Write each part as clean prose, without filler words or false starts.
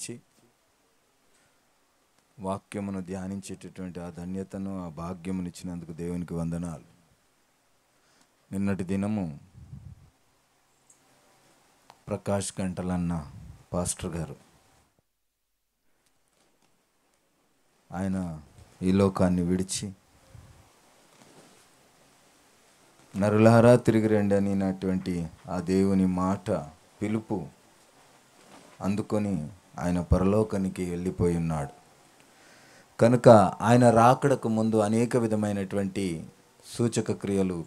ఇచ్చి వాక్యమును ధ్యానించేటటువంటి ఆ ధన్యతను, ఆ భాగ్యమును ఇచ్చినందుకు దేవునికి వందనాలు. నిన్నటి దినము ప్రకాష్ గంటలన్న పాస్టర్ గారు ఆయన ఈ లోకాన్ని విడిచి నరులారా తిరిగి రండి అనినటువంటి ఆ దేవుని మాట పిలుపు అందుకొని ఆయన పరలోకానికి వెళ్ళిపోయి ఉన్నాడు. కనుక ఆయన రాకడకు ముందు అనేక విధమైనటువంటి సూచక క్రియలు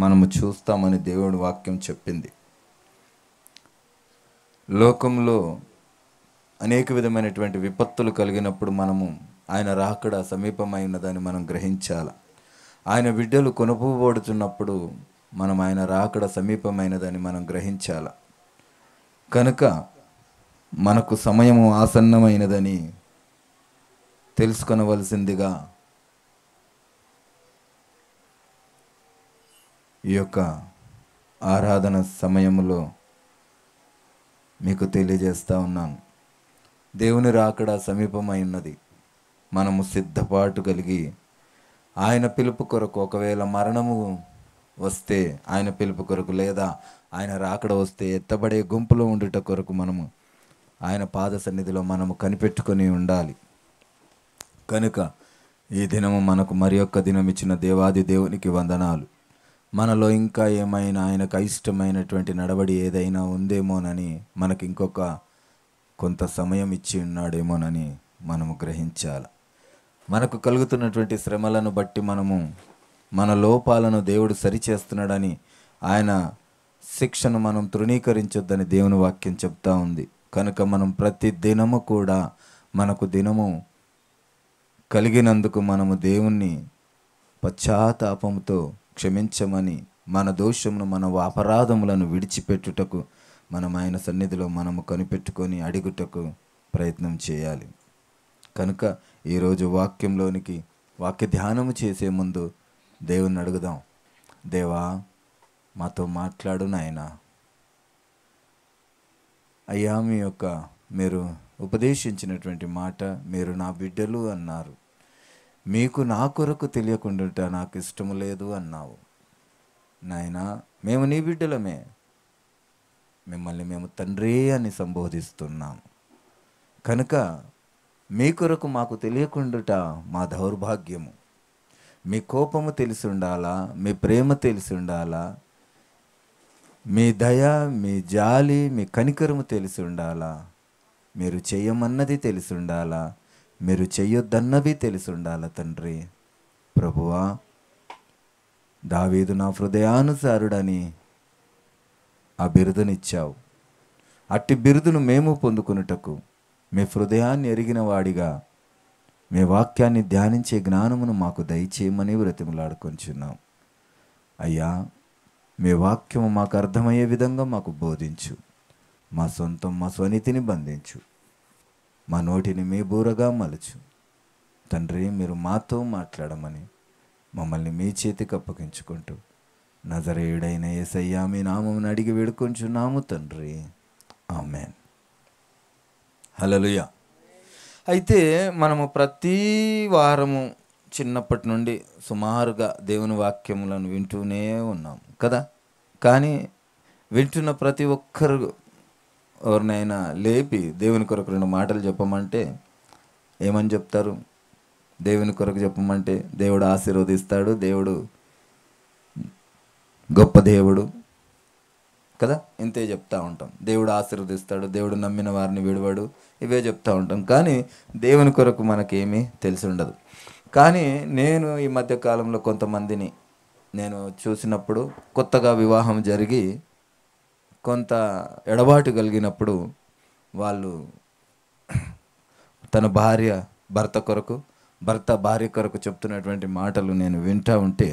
మనము చూస్తామని దేవుడి వాక్యం చెప్పింది. లోకంలో అనేక విధమైనటువంటి విపత్తులు కలిగినప్పుడు మనము ఆయన రాకడ సమీపమైనదని మనం గ్రహించాలి. ఆయన బిడ్డలు కొనుపోబడుతున్నప్పుడు మనం ఆయన రాకడ సమీపమైనదని మనం గ్రహించాలి. కనుక మనకు సమయము ఆసన్నమైనదని తెలుసుకొనవలసిందిగా ఈ యొక్క ఆరాధన సమయంలో మీకు తెలియజేస్తూ ఉన్నాను. దేవుని రాకడ సమీపమై ఉన్నది. మనము సిద్ధపాటు కలిగి ఆయన పిలుపు కొరకు, ఒకవేళ మరణము వస్తే ఆయన పిలుపు కొరకు, లేదా ఆయన రాకడ వస్తే ఎత్తబడే గుంపులో ఉండుట కొరకు మనము ఆయన పాద సన్నిధిలో మనము కనిపెట్టుకొని ఉండాలి. కనుక ఈ దినము మనకు మరి ఒక్క దినం ఇచ్చిన దేవాది దేవునికి వందనాలు. మనలో ఇంకా ఏమైనా ఆయనకు అయిష్టమైనటువంటి నడవడి ఏదైనా ఉందేమోనని, మనకి ఇంకొక కొంత సమయం ఇచ్చి ఉన్నాడేమోనని మనము గ్రహించాలి. మనకు కలుగుతున్నటువంటి శ్రమలను బట్టి మనము మన లోపాలను దేవుడు సరిచేస్తున్నాడని, ఆయన శిక్షను మనం తృణీకరించొద్దని దేవుని వాక్యం చెప్తా ఉంది. కనుక మనం ప్రతి దినము కూడా మనకు దినము కలిగినందుకు మనము దేవుణ్ణి పశ్చాత్తాపంతో క్షమించమని, మన దోషమును, మన అపరాధములను విడిచిపెట్టుటకు మనం ఆయన సన్నిధిలో మనము కనిపెట్టుకొని అడుగుటకు ప్రయత్నం చేయాలి. కనుక ఈరోజు వాక్యంలోనికి వాక్య ధ్యానము చేసే ముందు దేవుణ్ణి అడుగుదాం. దేవా, మాతో మాట్లాడు నాయనా. అయ్యా, మీరు ఉపదేశించినటువంటి మాట, మీరు నా బిడ్డలు అన్నారు. మీకు నా కొరకు తెలియకుండా నాకు ఇష్టము లేదు అన్నావు. నాయనా, మేము నీ బిడ్డలమే. మిమ్మల్ని మేము తండ్రి అని సంబోధిస్తున్నాము. కనుక మీ కొరకు మాకు తెలియకుండా మా దౌర్భాగ్యము. మీ కోపము తెలిసి ఉండాలా, మీ ప్రేమ తెలిసి ఉండాలా, మీ దయ, మీ జాలి, మీ కనికరము తెలిసి ఉండాలా, మీరు చెయ్యమన్నది తెలిసి ఉండాలా, మీరు చెయ్యొద్దన్నవి తెలిసి ఉండాలా తండ్రి. ప్రభువా, దావీదు నా హృదయానుసారుడని ఆ బిరుదునిచ్చావు. అట్టి బిరుదును మేము పొందుకొనుటకు మీ హృదయాన్ని ఎరిగిన వాడిగా మీ వాక్యాన్ని ధ్యానించే జ్ఞానమును మాకు దయచేయమని బ్రతిమలాడుకొంచున్నాం. అయ్యా, మీ వాక్యము మాకు అర్థమయ్యే విధంగా మాకు బోధించు. మా స్వనీతిని బంధించు. మా నోటిని మీ బూరగా మలుచు. తండ్రి, మీరు మాతో మాట్లాడమని మమ్మల్ని మీ చేతికి అప్పగించుకుంటూ నజరేయుడైన యేసయ్యా మీ నామమును అడిగి వేడుకొంచున్నాము తండ్రి. ఆమేన్. హల్లెలూయా. అయితే మనము ప్రతి వారము చిన్నప్పటి నుండి సుమారుగా దేవుని వాక్యములను వింటూనే ఉన్నాం కదా. కానీ వింటున్న ప్రతి ఒక్కరు ఎవరినైనా లేపి దేవుని కొరకు 2 మాటలు చెప్పమంటే ఏమని చెప్తారు? దేవుని కొరకు చెప్పమంటే దేవుడు ఆశీర్వదిస్తాడు, దేవుడు గొప్ప దేవుడు కదా, ఇంతే చెప్తా ఉంటాం. దేవుడు ఆశీర్వదిస్తాడు, దేవుడు నమ్మిన వారిని విడవడు, ఇవే చెప్తా ఉంటాం. కానీ దేవుని కొరకు మనకేమీ తెలిసి ఉండదు. కానీ నేను ఈ మధ్య కాలంలో కొంతమందిని నేను చూసినప్పుడు, కొత్తగా వివాహం జరిగి కొంత ఎడబాటు కలిగినప్పుడు వాళ్ళు తన భర్త కొరకు, భర్త భార్య కొరకు చెప్తున్నటువంటి మాటలు నేను వింటూ ఉంటే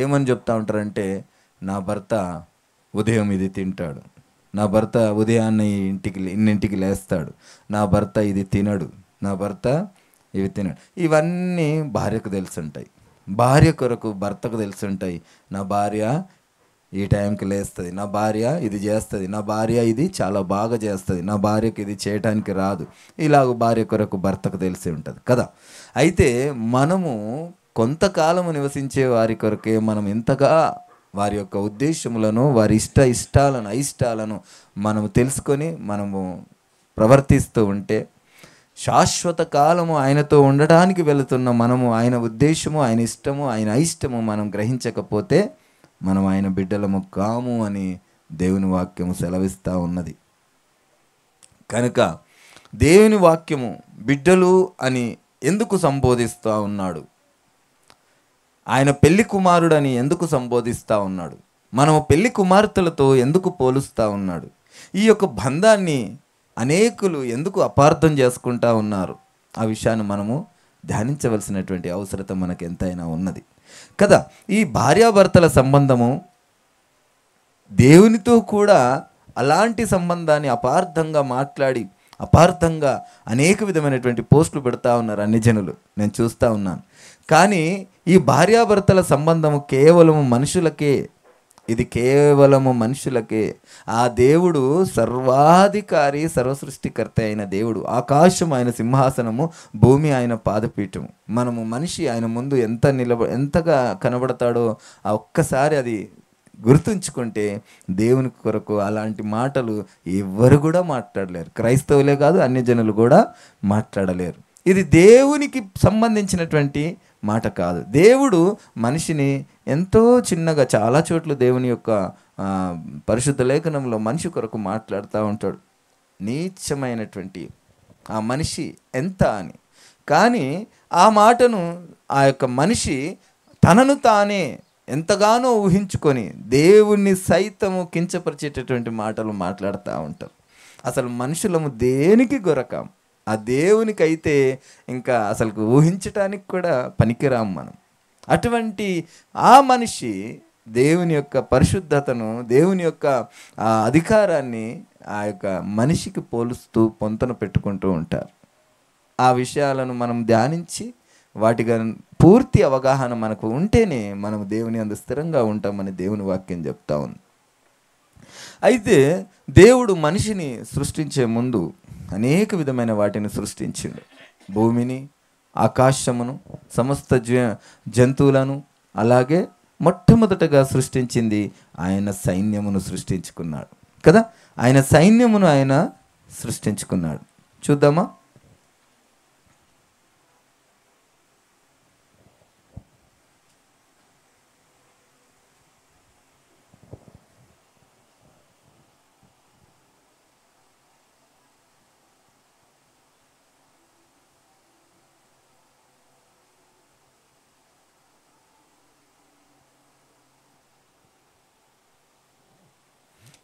ఏమని చెప్తా ఉంటారంటే, నా భర్త ఉదయం ఇది తింటాడు, నా భర్త ఉదయాన్నే ఇన్నింటికి లేస్తాడు, నా భర్త ఇది తినడు, నా భర్త ఇవి తినడు. ఇవన్నీ భార్యకు తెలుసుంటాయి, భార్య కొరకు భర్తకు తెలుసుంటాయి. నా భార్య ఈ టైంకి లేస్తుంది, నా భార్య ఇది చేస్తుంది, నా భార్య ఇది చాలా బాగా చేస్తుంది, నా భార్యకి ఇది చేయటానికి రాదు. ఇలాగ భార్య కొరకు భర్తకు తెలిసి ఉంటుంది కదా. అయితే మనము కొంతకాలము నివసించే వారి కొరకే మనం ఇంతగా వారి యొక్క ఉద్దేశములను, వారి ఇష్టాలను, అయిష్టాలను మనము తెలుసుకొని మనము ప్రవర్తిస్తూ ఉంటే, శాశ్వత కాలము ఆయనతో ఉండడానికి వెళుతున్న మనము ఆయన ఉద్దేశము, ఆయన ఇష్టము, ఆయన అయిష్టము మనం గ్రహించకపోతే మనం ఆయన బిడ్డలము కాము అని దేవుని వాక్యము సెలవిస్తూ ఉన్నది. కనుక దేవుని వాక్యము బిడ్డలు అని ఎందుకు సంబోధిస్తూ ఉన్నాడు? ఆయన పెళ్లి కుమారుడని ఎందుకు సంబోధిస్తూ ఉన్నాడు? మనము పెళ్లి కుమార్తెలతో ఎందుకు పోలుస్తూ ఉన్నాడు? ఈ యొక్క బంధాన్ని అనేకులు ఎందుకు అపార్థం చేసుకుంటా ఉన్నారు? ఆ విషయాన్ని మనము ధ్యానించవలసినటువంటి అవసరత మనకు ఎంతైనా ఉన్నది కదా. ఈ భార్యాభర్తల సంబంధము దేవునితో కూడా అలాంటి సంబంధాన్ని అపార్థంగా మాట్లాడి, అపార్థంగా అనేక విధమైనటువంటి పోస్టులు పెడతా ఉన్నారు అన్ని జనులు, నేను చూస్తూ ఉన్నాను. కానీ ఈ భార్యాభర్తల సంబంధము కేవలము మనుషులకే, ఇది కేవలము మనుషులకే. ఆ దేవుడు సర్వాధికారి, సర్వసృష్టికర్త అయిన దేవుడు. ఆకాశం ఆయన సింహాసనము, భూమి ఆయన పాదపీఠము. మనము మనిషి ఆయన ముందు ఎంతగా కనబడతాడో ఆ ఒక్కసారి అది గుర్తుంచుకుంటే దేవుని కొరకు అలాంటి మాటలు ఎవ్వరు కూడా మాట్లాడలేరు. క్రైస్తవులే కాదు, అన్ని జనులు కూడా మాట్లాడలేరు. ఇది దేవునికి సంబంధించినటువంటి మాట కాదు. దేవుడు మనిషిని ఎంతో చిన్నగా, చాలా చోట్ల దేవుని యొక్క పరిశుద్ధ లేఖనంలో మనిషి కొరకు మాట్లాడుతూ ఉంటాడు. నీచమైనటువంటి ఆ మనిషి ఎంత అని. కానీ ఆ మాటను ఆ యొక్క మనిషి తనను తానే ఎంతగానో ఊహించుకొని దేవుణ్ణి సైతము కించపరిచేటటువంటి మాటలు మాట్లాడుతూ ఉంటారు. అసలు మనుషులము దేనికి గొరకాం, ఆ దేవునికైతే ఇంకా అసలు ఊహించటానికి కూడా పనికిరాం మనం. అటువంటి ఆ మనిషి దేవుని యొక్క పరిశుద్ధతను, దేవుని యొక్క అధికారాన్ని ఆ యొక్క మనిషికి పోలుస్తూ పొంతన పెట్టుకుంటూ ఉంటారు. ఆ విషయాలను మనం ధ్యానించి వాటిగా పూర్తి అవగాహన మనకు ఉంటేనే మనం దేవుని అందు స్థిరంగా ఉంటామని దేవుని వాక్యం చెప్తా ఉంది. అయితే దేవుడు మనిషిని సృష్టించే ముందు అనేక విధమైన వాటిని సృష్టించిండు. భూమిని, ఆకాశమును, సమస్త జంతువులను. అలాగే మొట్టమొదటగా సృష్టించింది ఆయన సైన్యమును సృష్టించుకున్నాడు కదా. ఆయన సైన్యమును ఆయన సృష్టించుకున్నాడు. చూద్దామా?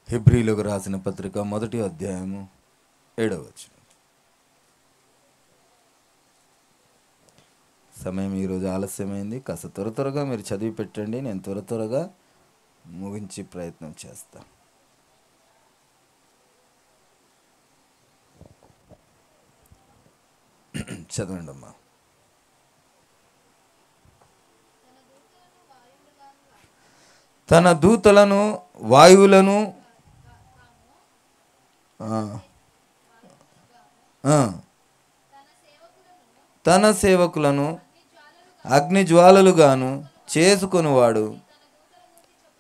హెబ్రీలకు రాసిన పత్రిక 1వ అధ్యాయము 7వ వచనం. సమయం ఈరోజు ఆలస్యమైంది, కాస్త త్వరగా మీరు చదివి పెట్టండి. నేను త్వరగా ముగించి ప్రయత్నం చేస్తాను. చదవండి అమ్మా. తన దూతలను, వాయువులను, తన సేవకులను అగ్ని జ్వాలలుగాను చేసుకొనివాడు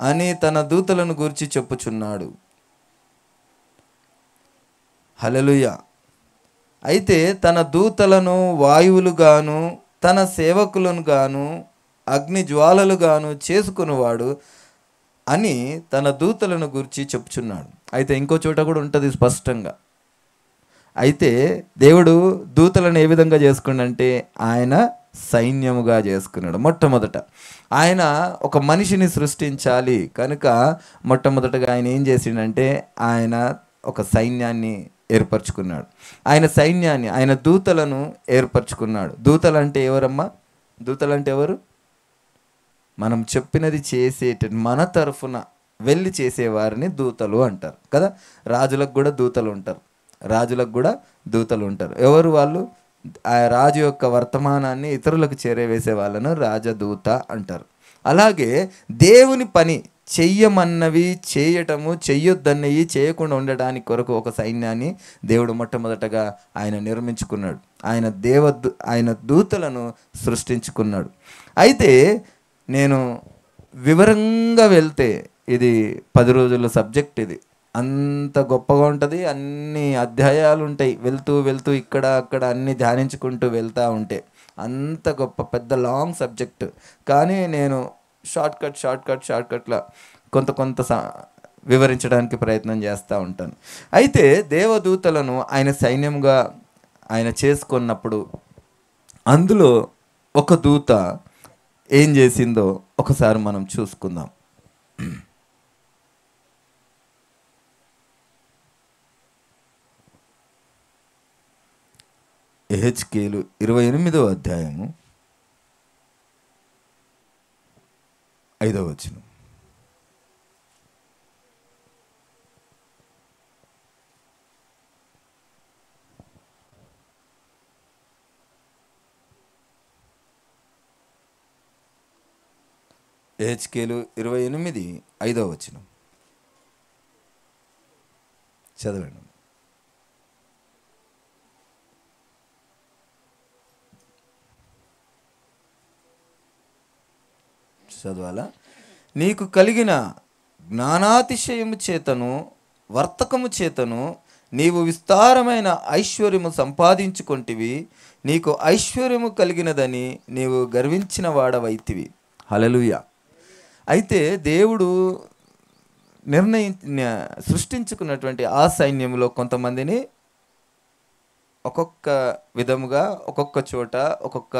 అని తన దూతలను గూర్చి చెప్పుచున్నాడు. హల్లెలూయా. అయితే తన దూతలను వాయువులుగాను, తన సేవకులను గాను, అగ్ని జ్వాలలుగాను చేసుకునివాడు అని తన దూతలను గురించి చెప్పుచున్నాడు. అయితే ఇంకో చోట కూడా ఉంటుంది స్పష్టంగా. అయితే దేవుడు దూతలను ఏ విధంగా చేసుకున్నాడంటే ఆయన సైన్యముగా చేసుకున్నాడు. మొట్టమొదట ఆయన ఒక మనిషిని సృష్టించాలి కనుక మొట్టమొదటగా ఆయన ఏం చేసిండంటే ఆయన ఒక సైన్యాన్ని ఏర్పరచుకున్నాడు. ఆయన సైన్యాన్ని, ఆయన దూతలను ఏర్పరచుకున్నాడు. దూతలు అంటే ఎవరమ్మా? దూతలు అంటే ఎవరు? మనం చెప్పినది మన తరఫున వెళ్ళి చేసేవారిని దూతలు అంటారు కదా. రాజులకు కూడా దూతలు ఉంటారు, రాజులకు కూడా దూతలు ఉంటారు. ఎవరు వాళ్ళు? ఆ రాజు యొక్క వర్తమానాన్ని ఇతరులకు చేరవేసే వాళ్ళను రాజదూత అంటారు. అలాగే దేవుని పని, చెయ్యమన్నవి చేయటము, చెయ్యొద్దన్నవి చేయకుండా ఉండడానికి కొరకు ఒక సైన్యాన్ని దేవుడు మొట్టమొదటగా ఆయన నిర్మించుకున్నాడు. ఆయన దూతలను సృష్టించుకున్నాడు. అయితే నేను వివరంగా వెళ్తే ఇది 10 రోజుల సబ్జెక్ట్. ఇది అంత గొప్పగా ఉంటుంది. అన్ని అధ్యాయాలు ఉంటాయి. వెళ్తూ వెళ్తూ ఇక్కడ అక్కడ అన్ని ధ్యానించుకుంటూ వెళ్తూ ఉంటే అంత గొప్ప పెద్ద లాంగ్ సబ్జెక్ట్. కానీ నేను షార్ట్కట్లా కొంత వివరించడానికి ప్రయత్నం చేస్తూ ఉంటాను. అయితే దేవదూతలను ఆయన సైన్యంగా ఆయన చేసుకున్నప్పుడు అందులో ఒక దూత ఏం చేసిందో ఒకసారి మనం చూసుకుందాం. యెహెజ్కేలు 28వ అధ్యాయము 5వ వచనం. యెహెజ్కేలు 28:5 వచనం చదవండి. చదవాలా? నీకు కలిగిన జ్ఞానాతిశయము చేతను వర్తకము చేతను నీవు విస్తారమైన ఐశ్వర్యము సంపాదించుకొంటివి. నీకు ఐశ్వర్యము కలిగినదని నీవు గర్వించిన వాడవైతివి. హల్లెలూయా. అయితే దేవుడు సృష్టించుకున్నటువంటి ఆ సైన్యంలో కొంతమందిని ఒక్కొక్క విధముగా ఒక్కొక్క చోట ఒక్కొక్క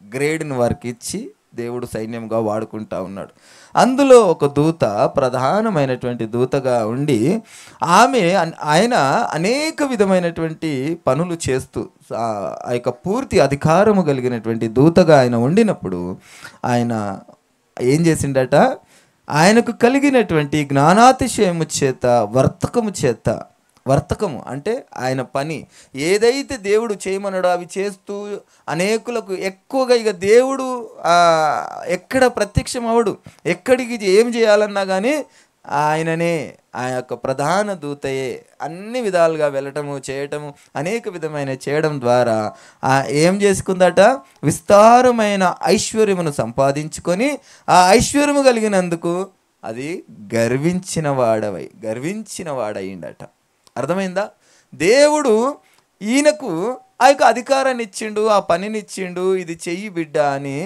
గ్రేడ్ని వారికి ఇచ్చి దేవుడు సైన్యంగా వాడుకుంటా ఉన్నాడు. అందులో ఒక దూత ప్రధానమైనటువంటి దూతగా ఉండి ఆయన అనేక విధమైనటువంటి పనులు చేస్తూ ఆ యొక్క పూర్తి అధికారము కలిగినటువంటి దూతగా ఆయన ఉండినప్పుడు ఆయన ఏం చేసిండట? ఆయనకు కలిగినటువంటి జ్ఞానాతిశయము చేత వర్తకము అంటే ఆయన పని ఏదైతే దేవుడు చేయమన్నాడో అవి చేస్తూ అనేకులకు ఎక్కువగా ఇక దేవుడు ఎక్కడ ప్రత్యక్షం అవడు, ఎక్కడికి ఏం చేయాలన్నా కానీ ఆయననే ఆ యొక్క ప్రధాన దూతయే అన్ని విధాలుగా వెళ్ళటము చేయటము అనేక విధమైన చేయడం ద్వారా ఏం చేసుకుందట? విస్తారమైన ఐశ్వర్యమును సంపాదించుకొని ఆ ఐశ్వర్యము కలిగినందుకు అది గర్వించిన వాడయిండట. అర్థమైందా? దేవుడు ఈయనకు ఆ యొక్క అధికారాన్ని ఇచ్చిండు, ఆ పనిని ఇచ్చిండు, ఇది చెయ్యి బిడ్డ అని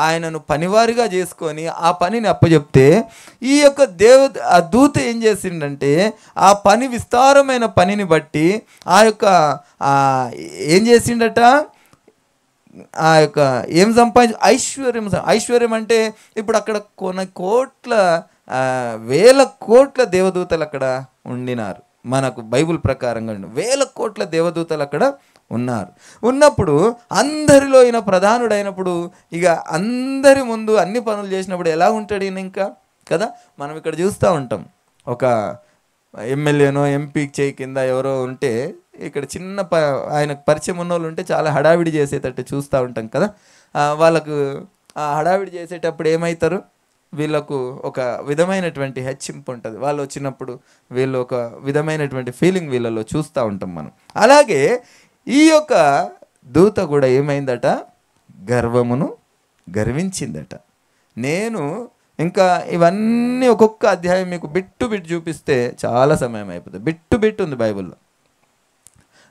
ఆయనను పనివారిగా చేసుకొని ఆ పనిని అప్పచెప్తే ఈ యొక్క ఆ దూత ఏం చేసిండంటే ఆ పని విస్తారమైన పనిని బట్టి ఆ యొక్క ఏం చేసిండట? ఆ యొక్క ఏం ఐశ్వర్యం అంటే ఇప్పుడు అక్కడ వేల కోట్ల దేవదూతలు అక్కడ ఉండినారు. మనకు బైబుల్ ప్రకారంగా 1000 కోట్ల దేవదూతలు అక్కడ ఉన్నప్పుడు అందరిలో ఈయన ప్రధానుడైనప్పుడు ఇక అందరి ముందు అన్ని పనులు చేసినప్పుడు ఎలా ఉంటాడు ఈయన ఇంకా కదా? మనం ఇక్కడ చూస్తూ ఉంటాం. ఒక ఎమ్మెల్యేనో ఎంపీ చేయి కింద ఎవరో ఉంటే ఇక్కడ ఆయనకు పరిచయం ఉన్న వాళ్ళు ఉంటే చాలా హడావిడి చేసేటట్టు చూస్తూ ఉంటాం కదా. వాళ్ళకు ఆ హడావిడి చేసేటప్పుడు ఏమవుతారు? వీళ్ళకు ఒక విధమైనటువంటి హెచ్చింపు ఉంటుంది. వాళ్ళు వచ్చినప్పుడు వీళ్ళు ఒక విధమైనటువంటి ఫీలింగ్ వీళ్ళలో చూస్తూ ఉంటాం మనం. అలాగే ఈ యొక్క దూత కూడా ఏమైందట? గర్వించిందట. నేను ఇంకా ఇవన్నీ ఒక్కొక్క అధ్యాయం మీకు బిట్టు చూపిస్తే చాలా సమయం అయిపోతుంది. బిట్టు ఉంది బైబిల్లో.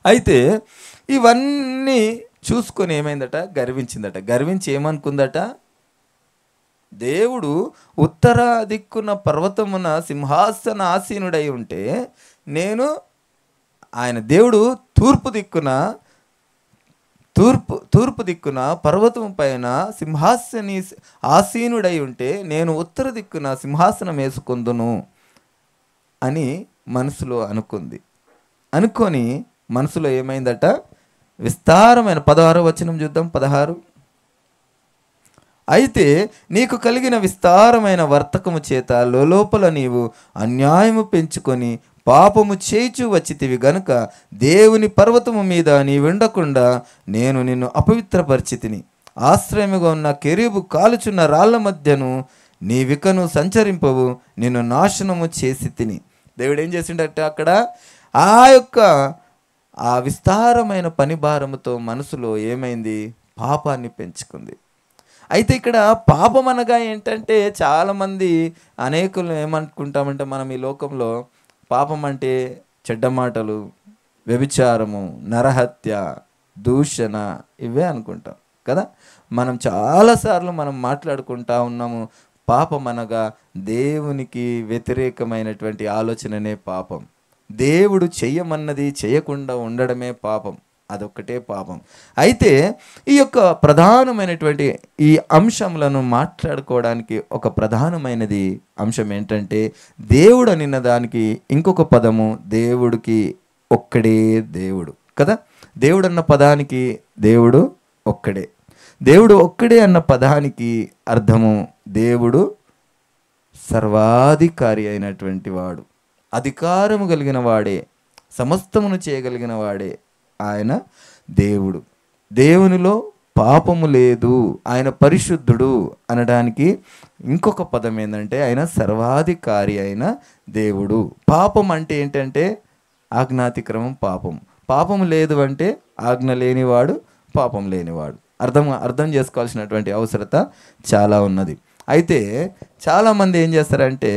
అయితే ఇవన్నీ చూసుకొని ఏమైందట? గర్వించిందట. గర్వించి ఏమనుకుందట? దేవుడు ఉత్తర దిక్కున పర్వతమున సింహాసన ఆసీనుడై ఉంటే దేవుడు తూర్పు దిక్కున పర్వతం పైన ఆసీనుడై ఉంటే నేను ఉత్తర దిక్కున సింహాసనం వేసుకుందును అని మనసులో అనుకొని మనసులో ఏమైందట? విస్తారమైన 16వ వచనం చూద్దాం. 16. అయితే నీకు కలిగిన విస్తారమైన వర్తకము చేత లోపల నీవు అన్యాయము పెంచుకొని పాపము చేయిచు వచ్చితివి గనుక దేవుని పర్వతము మీద నీవుండకుండా నేను నిన్ను అపవిత్రపరిచితిని. ఆశ్రయముగా ఉన్న కెరూబు కాలుచున్న రాళ్ల మధ్యను నీవికను సంచరింపవు, నిన్ను నాశనము చేసి తిని. దేవుడు ఏం చేసిండట అక్కడ? ఆ యొక్క ఆ విస్తారమైన పని భారముతో మనసులో ఏమైంది? పాపాన్ని పెంచుకుంది. అయితే ఇక్కడ పాపం అనగా ఏంటంటే, చాలామంది అనేకులు ఏమనుకుంటామంటే, మనం ఈ లోకంలో పాపం అంటే చెడ్డ మాటలు, వ్యభిచారము, నరహత్య, దూషణ, ఇవే అనుకుంటాం కదా. మనం చాలాసార్లు మనం మాట్లాడుకుంటా ఉన్నాము, పాపం అనగా దేవునికి వ్యతిరేకమైనటువంటి ఆలోచననే పాపం. దేవుడు చెయ్యమన్నది చేయకుండా ఉండడమే పాపం. అదొక్కటే పాపం. అయితే ఈ యొక్క ప్రధానమైనటువంటి ఈ అంశములను మాట్లాడుకోవడానికి ఒక ప్రధానమైనది అంశం ఏంటంటే, దేవుడు అనిన దానికి ఇంకొక పదము దేవుడికి ఒక్కడే దేవుడు కదా. దేవుడు అన్న పదానికి దేవుడు ఒక్కడే. దేవుడు ఒక్కడే అన్న పదానికి అర్థము దేవుడు సర్వాధికారి అయినటువంటి వాడు, అధికారము కలిగిన వాడే, సమస్తమును చేయగలిగిన వాడే ఆయన దేవుడు. దేవునిలో పాపము లేదు, ఆయన పరిశుద్ధుడు అనడానికి ఇంకొక పదం ఏంటంటే ఆయన సర్వాధికారి అయిన దేవుడు. పాపం అంటే ఏంటంటే ఆజ్ఞాతిక్రమం పాపం. పాపం లేదు అంటే ఆజ్ఞ లేనివాడు పాపం లేనివాడు. అర్థం చేసుకోవాల్సినటువంటి అవసరత చాలా ఉన్నది. అయితే చాలామంది ఏం చేస్తారంటే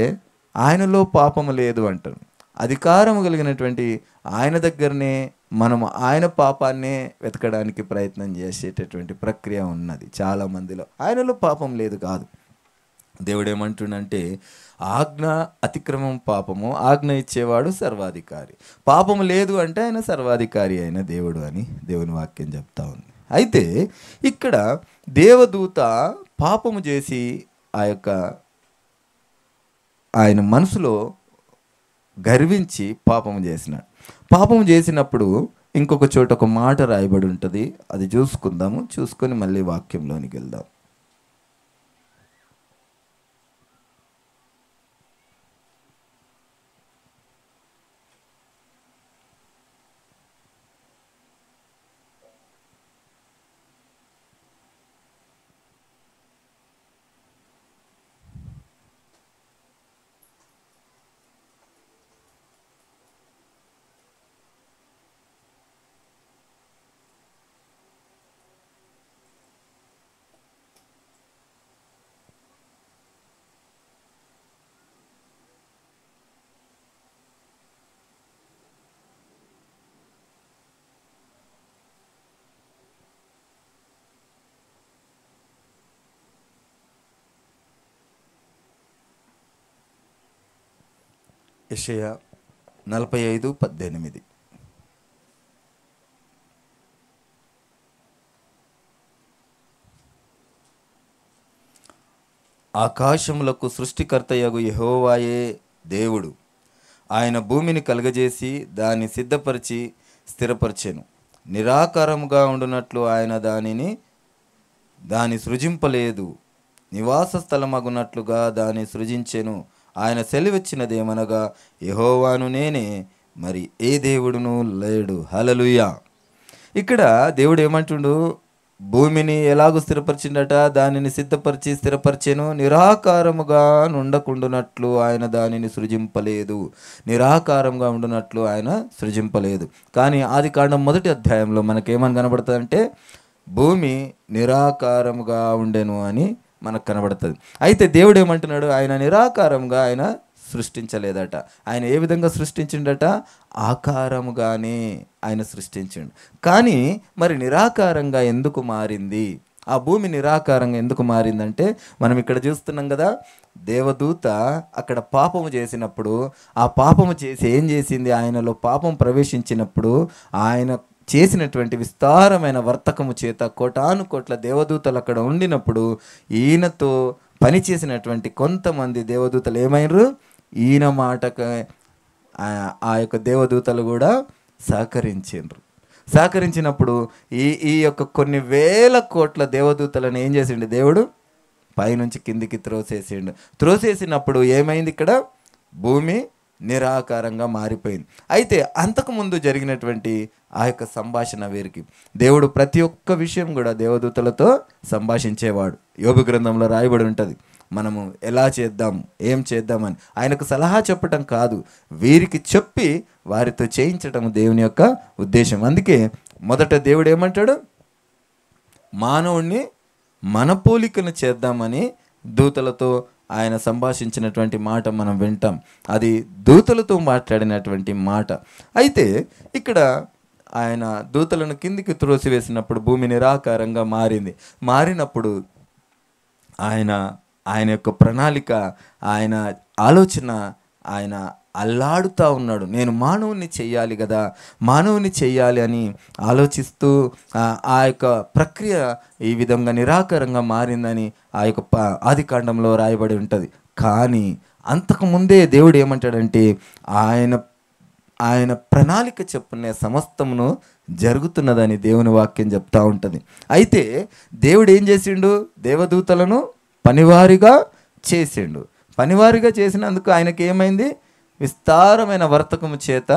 ఆయనలో పాపము లేదు అంటారు. అధికారము కలిగినటువంటి ఆయన దగ్గరనే మనం ఆయన పాపాన్నే వెతకడానికి ప్రయత్నం చేసేటటువంటి ప్రక్రియ ఉన్నది చాలామందిలో. ఆయనలో పాపం లేదు కాదు. దేవుడు ఏమంటుండంటే ఆజ్ఞ అతిక్రమం పాపము, ఆజ్ఞ ఇచ్చేవాడు సర్వాధికారి. పాపము లేదు అంటే ఆయన సర్వాధికారి అయిన దేవుడు అని దేవుని వాక్యం చెప్తా ఉంది. అయితే ఇక్కడ దేవదూత పాపము చేసి ఆయన మనసులో గర్వించి పాపము చేసినాడు. పాపము చేసినప్పుడు ఇంకొక చోట ఒక మాట రాయబడి ఉంటుంది, అది చూసుకుందాము. చూసుకొని మళ్ళీ వాక్యంలోనికి వెళ్దాం. యెషయా 45:18. ఆకాశములకు సృష్టికర్తయగు యెహోవాయే దేవుడు. ఆయన భూమిని కలుగజేసి దాన్ని సిద్ధపరిచి స్థిరపరిచెను. నిరాకారముగా ఉండునట్లు ఆయన దాని సృజింపలేదు, నివాస స్థలమగునట్లుగా దాన్ని సృజించెను. ఆయన సెలవిచ్చినదేమనగా యెహోవాను నేనే, మరి ఏ దేవుడును లేడు. హల్లెలూయా. ఇక్కడ దేవుడు ఏమంటుండు? భూమిని ఎలాగూ స్థిరపరిచిండట, దానిని సిద్ధపరిచి స్థిరపరిచెను. నిరాకారముగా ఉండకుండునట్లు ఆయన దానిని సృజింపలేదు. నిరాకారంగా ఉండునట్లు ఆయన సృజింపలేదు. కానీ ఆదికాండం 1వ అధ్యాయంలో మనకేమని కనబడుతుందంటే భూమి నిరాకారముగా ఉండెను అని మనకు కనబడుతుంది. అయితే దేవుడు ఏమంటున్నాడు? ఆయన నిరాకారంగా ఆయన సృష్టించలేదట. ఆయన ఏ విధంగా సృష్టించిండట? ఆకారముగానే ఆయన సృష్టించిండు. కానీ మరి నిరాకారంగా ఎందుకు మారింది? ఆ భూమి నిరాకారంగా ఎందుకు మారిందంటే మనం ఇక్కడ చూస్తున్నాం కదా, దేవదూత అక్కడ పాపము చేసినప్పుడు, ఆ పాపము చేసి ఏం చేసింది? ఆయనలో పాపం ప్రవేశించినప్పుడు ఆయన చేసినటువంటి విస్తారమైన వర్తకము చేత కోటాను కోట్ల దేవదూతలు అక్కడ ఉండినప్పుడు ఈయనతో పనిచేసినటువంటి కొంతమంది దేవదూతలు ఏమైనరు? ఈయన మాటకు ఆ యొక్క దేవదూతలు కూడా సహకరించినప్పుడు ఈ యొక్క కొన్ని వేల కోట్ల దేవదూతలను ఏం చేసిండు దేవుడు? పైనుంచి కిందికి త్రోసేసినప్పుడు ఏమైంది? ఇక్కడ భూమి నిరాకారంగా మారిపోయింది. అయితే అంతకుముందు జరిగినటువంటి ఆ యొక్క సంభాషణ వీరికి దేవుడు ప్రతి ఒక్క విషయం కూడా దేవదూతలతో సంభాషించేవాడు. యోబు గ్రంథంలో రాయబడి ఉంటుంది. మనము ఎలా చేద్దాం, ఏం చేద్దామని ఆయనకు సలహా చెప్పటం కాదు, వీరికి చెప్పి వారితో చేయించటం దేవుని యొక్క ఉద్దేశం. అందుకే మొదట దేవుడు ఏమంటాడు, మానవుణ్ణి మన పోలికను చేద్దామని దూతలతో ఆయన సంభాషించినటువంటి మాట మనం వింటాం. అది దూతలతో మాట్లాడినటువంటి మాట. అయితే ఇక్కడ ఆయన దూతలను కిందికి త్రోసివేసినప్పుడు భూమి నిరాకారంగా మారినప్పుడు ఆయన యొక్క ప్రణాళిక, ఆయన ఆలోచన, ఆయన అల్లాడుతూ ఉన్నాడు. నేను మానవుని చెయ్యాలి కదా, మానవుని చెయ్యాలి అని ఆలోచిస్తూ ఆ యొక్క ప్రక్రియ ఈ విధంగా నిరాకారంగా మారిందని ఆ యొక్క ఆదికాండంలో రాయబడి ఉంటుంది. కానీ అంతకుముందే దేవుడు ఏమంటాడంటే ఆయన ప్రణాళిక చెప్పునే సమస్తమును జరుగుతున్నదని దేవుని వాక్యం చెప్తా ఉంటుంది. అయితే దేవుడు ఏం చేసిండు, దేవదూతలను పనివారిగా చేసిండు. పనివారిగా చేసినందుకు ఆయనకి ఏమైంది, విస్తారమైన వర్తకము చేత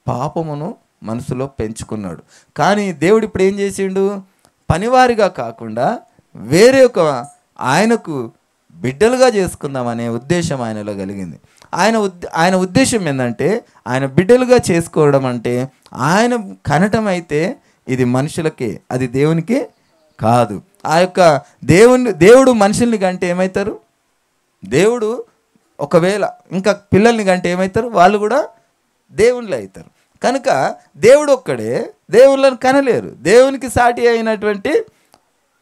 పాపమును మనసులో పెంచుకున్నాడు. కానీ దేవుడు ఇప్పుడు ఏం చేసిండు, పనివారిగా కాకుండా వేరే ఒక ఆయనకు బిడ్డలుగా చేసుకుందామనే ఉద్దేశం ఆయనలో కలిగింది. ఆయన ఉద్దేశం ఏంటంటే, ఆయన బిడ్డలుగా చేసుకోవడం అంటే ఆయన కనటం అయితే ఇది మనుషులకే, అది దేవునికి కాదు. ఆ యొక్క దేవుడు మనుషుల్ని కంటే ఏమవుతారు, దేవుడు ఒకవేళ ఇంకా పిల్లల్ని కంటే ఏమవుతారు, వాళ్ళు కూడా దేవుళ్ళు అవుతారు. కనుక దేవుడు ఒక్కడే, దేవుళ్ళని కనలేరు. దేవునికి సాటి అయినటువంటి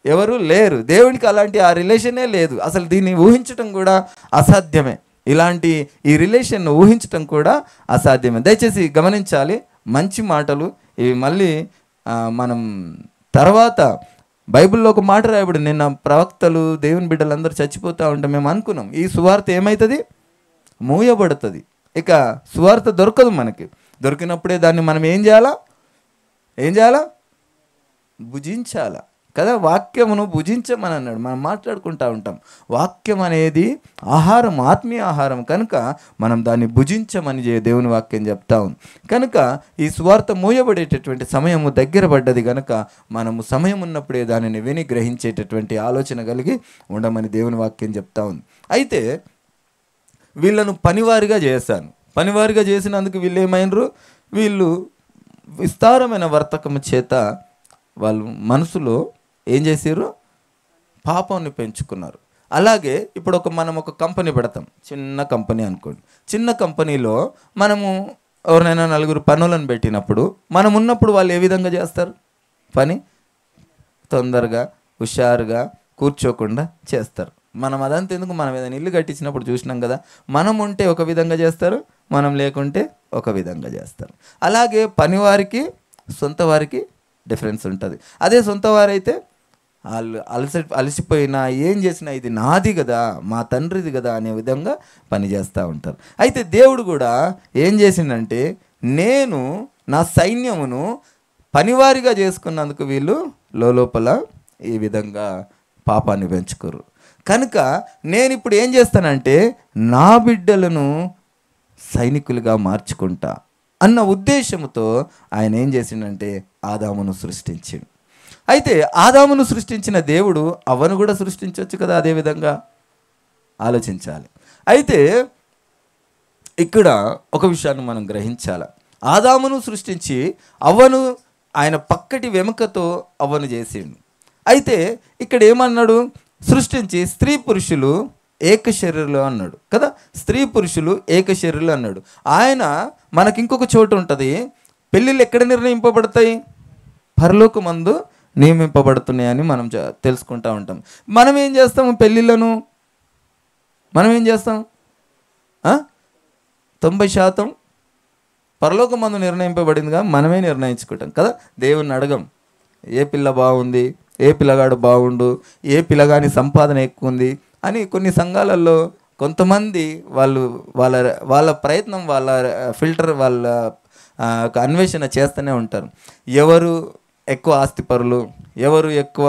ఎవరు లేరు. దేవునికి అలాంటి ఆ రిలేషనే లేదు. అసలు దీన్ని ఊహించటం కూడా అసాధ్యమే. ఇలాంటి ఈ రిలేషన్ ఊహించటం కూడా అసాధ్యమే. దయచేసి గమనించాలి, మంచి మాటలు ఇవి. మళ్ళీ మనం తర్వాత బైబిల్లో ఒక మాట రాయబడి, నిన్న ప్రవక్తలు దేవుని బిడ్డలందరూ చచ్చిపోతూ ఉంటే మేము అనుకున్నాం ఈ సువార్త ఏమవుతుంది, మూయబడుతుంది. ఇక సువార్త దొరకదు మనకి. దొరికినప్పుడే దాన్ని మనం ఏం చేయాలా, భుజించాలా కదా. వాక్యమును భుజించమని అన్నాడు. మనం మాట్లాడుకుంటూ ఉంటాం, వాక్యం అనేది ఆహారం, ఆత్మీయ ఆహారం. కనుక మనం దాన్ని భుజించమని దేవుని వాక్యం చెప్తా ఉంది. కనుక ఈ సువార్త మూయబడేటటువంటి సమయము దగ్గర పడ్డది. కనుక మనము సమయం ఉన్నప్పుడే దానిని విని గ్రహించేటటువంటి ఆలోచన కలిగి ఉండమని దేవుని వాక్యం చెప్తా ఉంది. అయితే వీళ్ళను పనివారిగా చేశాను. పనివారిగా చేసినందుకు వీళ్ళు ఏమైనరు, వీళ్ళు విస్తారమైన వర్తకము చేత వాళ్ళు మనసులో ఏం చేసారు, పాపాన్ని పెంచుకున్నారు. అలాగే ఇప్పుడు మనం ఒక కంపెనీ పెడతాం, చిన్న కంపెనీ అనుకోండి. చిన్న కంపెనీలో మనము ఎవరినైనా నలుగురు పనులను పెట్టినప్పుడు మనం ఉన్నప్పుడు వాళ్ళు ఏ విధంగా చేస్తారు పని, తొందరగా హుషారుగా కూర్చోకుండా చేస్తారు. మనం అదంతా ఎందుకు, మనం ఏదైనా ఇల్లు కట్టించినప్పుడు చూసినాం కదా, మనం ఉంటే ఒక విధంగా చేస్తారు, మనం లేకుంటే ఒక విధంగా చేస్తారు. అలాగే పనివారికి సొంత వారికి డిఫరెన్స్ ఉంటుంది. అదే సొంత వారైతే వాళ్ళు అలసిపోయినా ఏం చేసినా ఇది నాది కదా, మా తండ్రిది కదా అనే విధంగా పనిచేస్తూ ఉంటారు. అయితే దేవుడు కూడా ఏం చేసిందంటే, నేను నా సైన్యమును పనివారిగా చేసుకున్నందుకు వీళ్ళు లోపల ఈ విధంగా పాపాన్ని పెంచుకోరు. కనుక నేను ఇప్పుడు ఏం చేస్తానంటే, నా బిడ్డలను సైనికులుగా మార్చుకుంటా అన్న ఉద్దేశంతో ఆయన ఏం చేసిండంటే ఆదామును సృష్టించిండు. అయితే ఆదామును సృష్టించిన దేవుడు అవ్వను కూడా సృష్టించవచ్చు కదా, అదేవిధంగా ఆలోచించాలి. అయితే ఇక్కడ ఒక విషయాన్ని మనం గ్రహించాలి. ఆదామును సృష్టించి అవ్వను ఆయన పక్కటి వెముకతో అవ్వను చేసిండు. అయితే ఇక్కడ ఏమన్నాడు, సృష్టించి స్త్రీ పురుషులు ఏక శరీరులు అన్నాడు కదా, స్త్రీ పురుషులు ఏక శరీరులు అన్నాడు. ఆయన మనకి ఇంకొక చోటు ఉంటుంది, పెళ్ళిళ్ళు ఎక్కడ నిర్ణయింపబడతాయి, పరలోకమందు నియమింపబడుతున్నాయని మనం తెలుసుకుంటూ ఉంటాం. మనం ఏం చేస్తాము, పెళ్ళిళ్ళను మనం ఏం చేస్తాం, 90% పరలోకమందు నిర్ణయింపబడిందిగా మనమే నిర్ణయించుకుంటాం కదా. దేవుణ్ణి అడగం, ఏ పిల్ల బాగుంది, ఏ పిల్లగాడు బాగుండు, ఏ పిల్లగాని సంపాదన ఎక్కువ ఉంది అని. కొన్ని సంఘాలలో కొంతమంది వాళ్ళ ప్రయత్నం, వాళ్ళ ఫిల్టర్, వాళ్ళ అన్వేషణ చేస్తూనే ఉంటారు. ఎవరు ఎక్కువ ఆస్తిపరులు, ఎవరు ఎక్కువ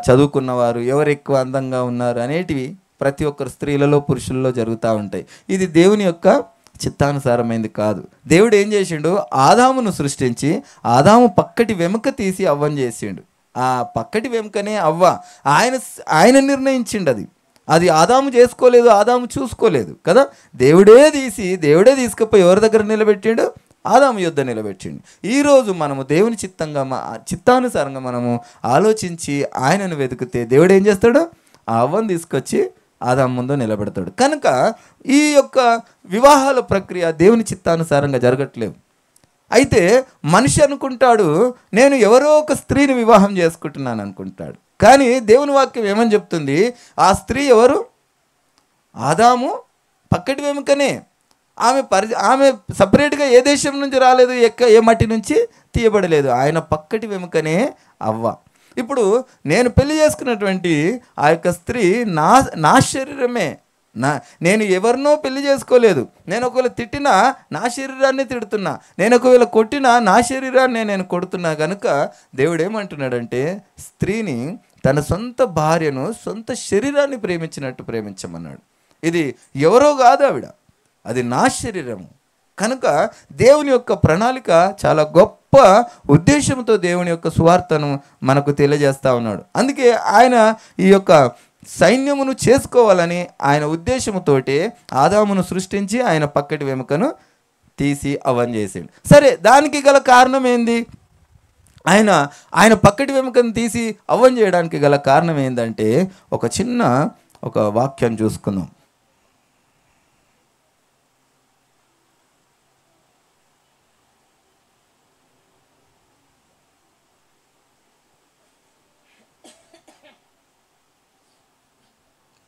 చదువుకున్నవారు, ఎవరు ఎక్కువ అందంగా ఉన్నారు అనేటివి ప్రతి ఒక్కరు స్త్రీలలో పురుషుల్లో జరుగుతూ ఉంటాయి. ఇది దేవుని యొక్క చిత్తానుసారమైంది కాదు. దేవుడు ఏం చేసిండు, ఆదామును సృష్టించి ఆదాము పక్కటి వెముక తీసి అవ్వని చేసిండు. ఆ పక్కటి వెముకనే అవ్వ, ఆయన నిర్ణయించిండు. అది అది ఆదాము చేసుకోలేదు, ఆదాము చూసుకోలేదు కదా. దేవుడే తీసుకుపోయి ఎవరి దగ్గర నిలబెట్టిండు? ఆదాము యొద్ద నిలబెట్టిండు. ఈరోజు మనము దేవుని చిత్తానుసారంగా మనము ఆలోచించి ఆయనను వెతికితే దేవుడు ఏం చేస్తాడు? ఆ అవ్వను తీసుకొచ్చి ఆదాము ముందు నిలబెడతాడు. కనుక ఈ యొక్క వివాహాల ప్రక్రియ దేవుని చిత్తానుసారంగా జరగట్లేవు. అయితే మనిషి అనుకుంటాడు, నేను ఎవరో ఒక స్త్రీని వివాహం చేసుకుంటున్నాను అనుకుంటాడు. కానీ దేవుని వాక్యం ఏమని చెప్తుంది? ఆ స్త్రీ ఎవరు? ఆదాము పక్కటి వెముకనే. ఆమె సపరేట్గా ఏ దేశం నుంచి రాలేదు, ఏ మట్టి నుంచి తీయబడలేదు. ఆయన పక్కటి వెముకనే అవ్వ. ఇప్పుడు నేను పెళ్లి చేసుకున్నటువంటి ఆ యొక్క స్త్రీ నా శరీరమే. నేను ఎవరినో పెళ్లి చేసుకోలేదు. నేను ఒకవేళ తిట్టినా నా శరీరాన్ని తిడుతున్నా, నేను ఒకవేళ కొట్టినా నా శరీరాన్ని నేను కొడుతున్నా. కనుక దేవుడు ఏమంటున్నాడంటే స్త్రీని, తన సొంత భార్యను సొంత శరీరాన్ని ప్రేమించినట్టు ప్రేమించమన్నాడు. ఇది ఎవరో కాదు, ఆవిడ, అది నా శరీరము. కనుక దేవుని యొక్క ప్రణాళిక చాలా గొప్ప ఉద్దేశంతో దేవుని యొక్క సువార్తను మనకు తెలియజేస్తూ ఉన్నాడు. అందుకే ఆయన ఈ యొక్క సైన్యమును చేసుకోవాలని ఆయన ఉద్దేశముతోటే ఆదామును సృష్టించి ఆయన పక్కటి వెముకను తీసి అవన్ చేసాడు. సరే, దానికి గల కారణం ఏంది? ఆయన పక్కటి వెముకను తీసి అవన్ చేయడానికి గల కారణం ఏంటంటే ఒక వాక్యం చూసుకుందాం.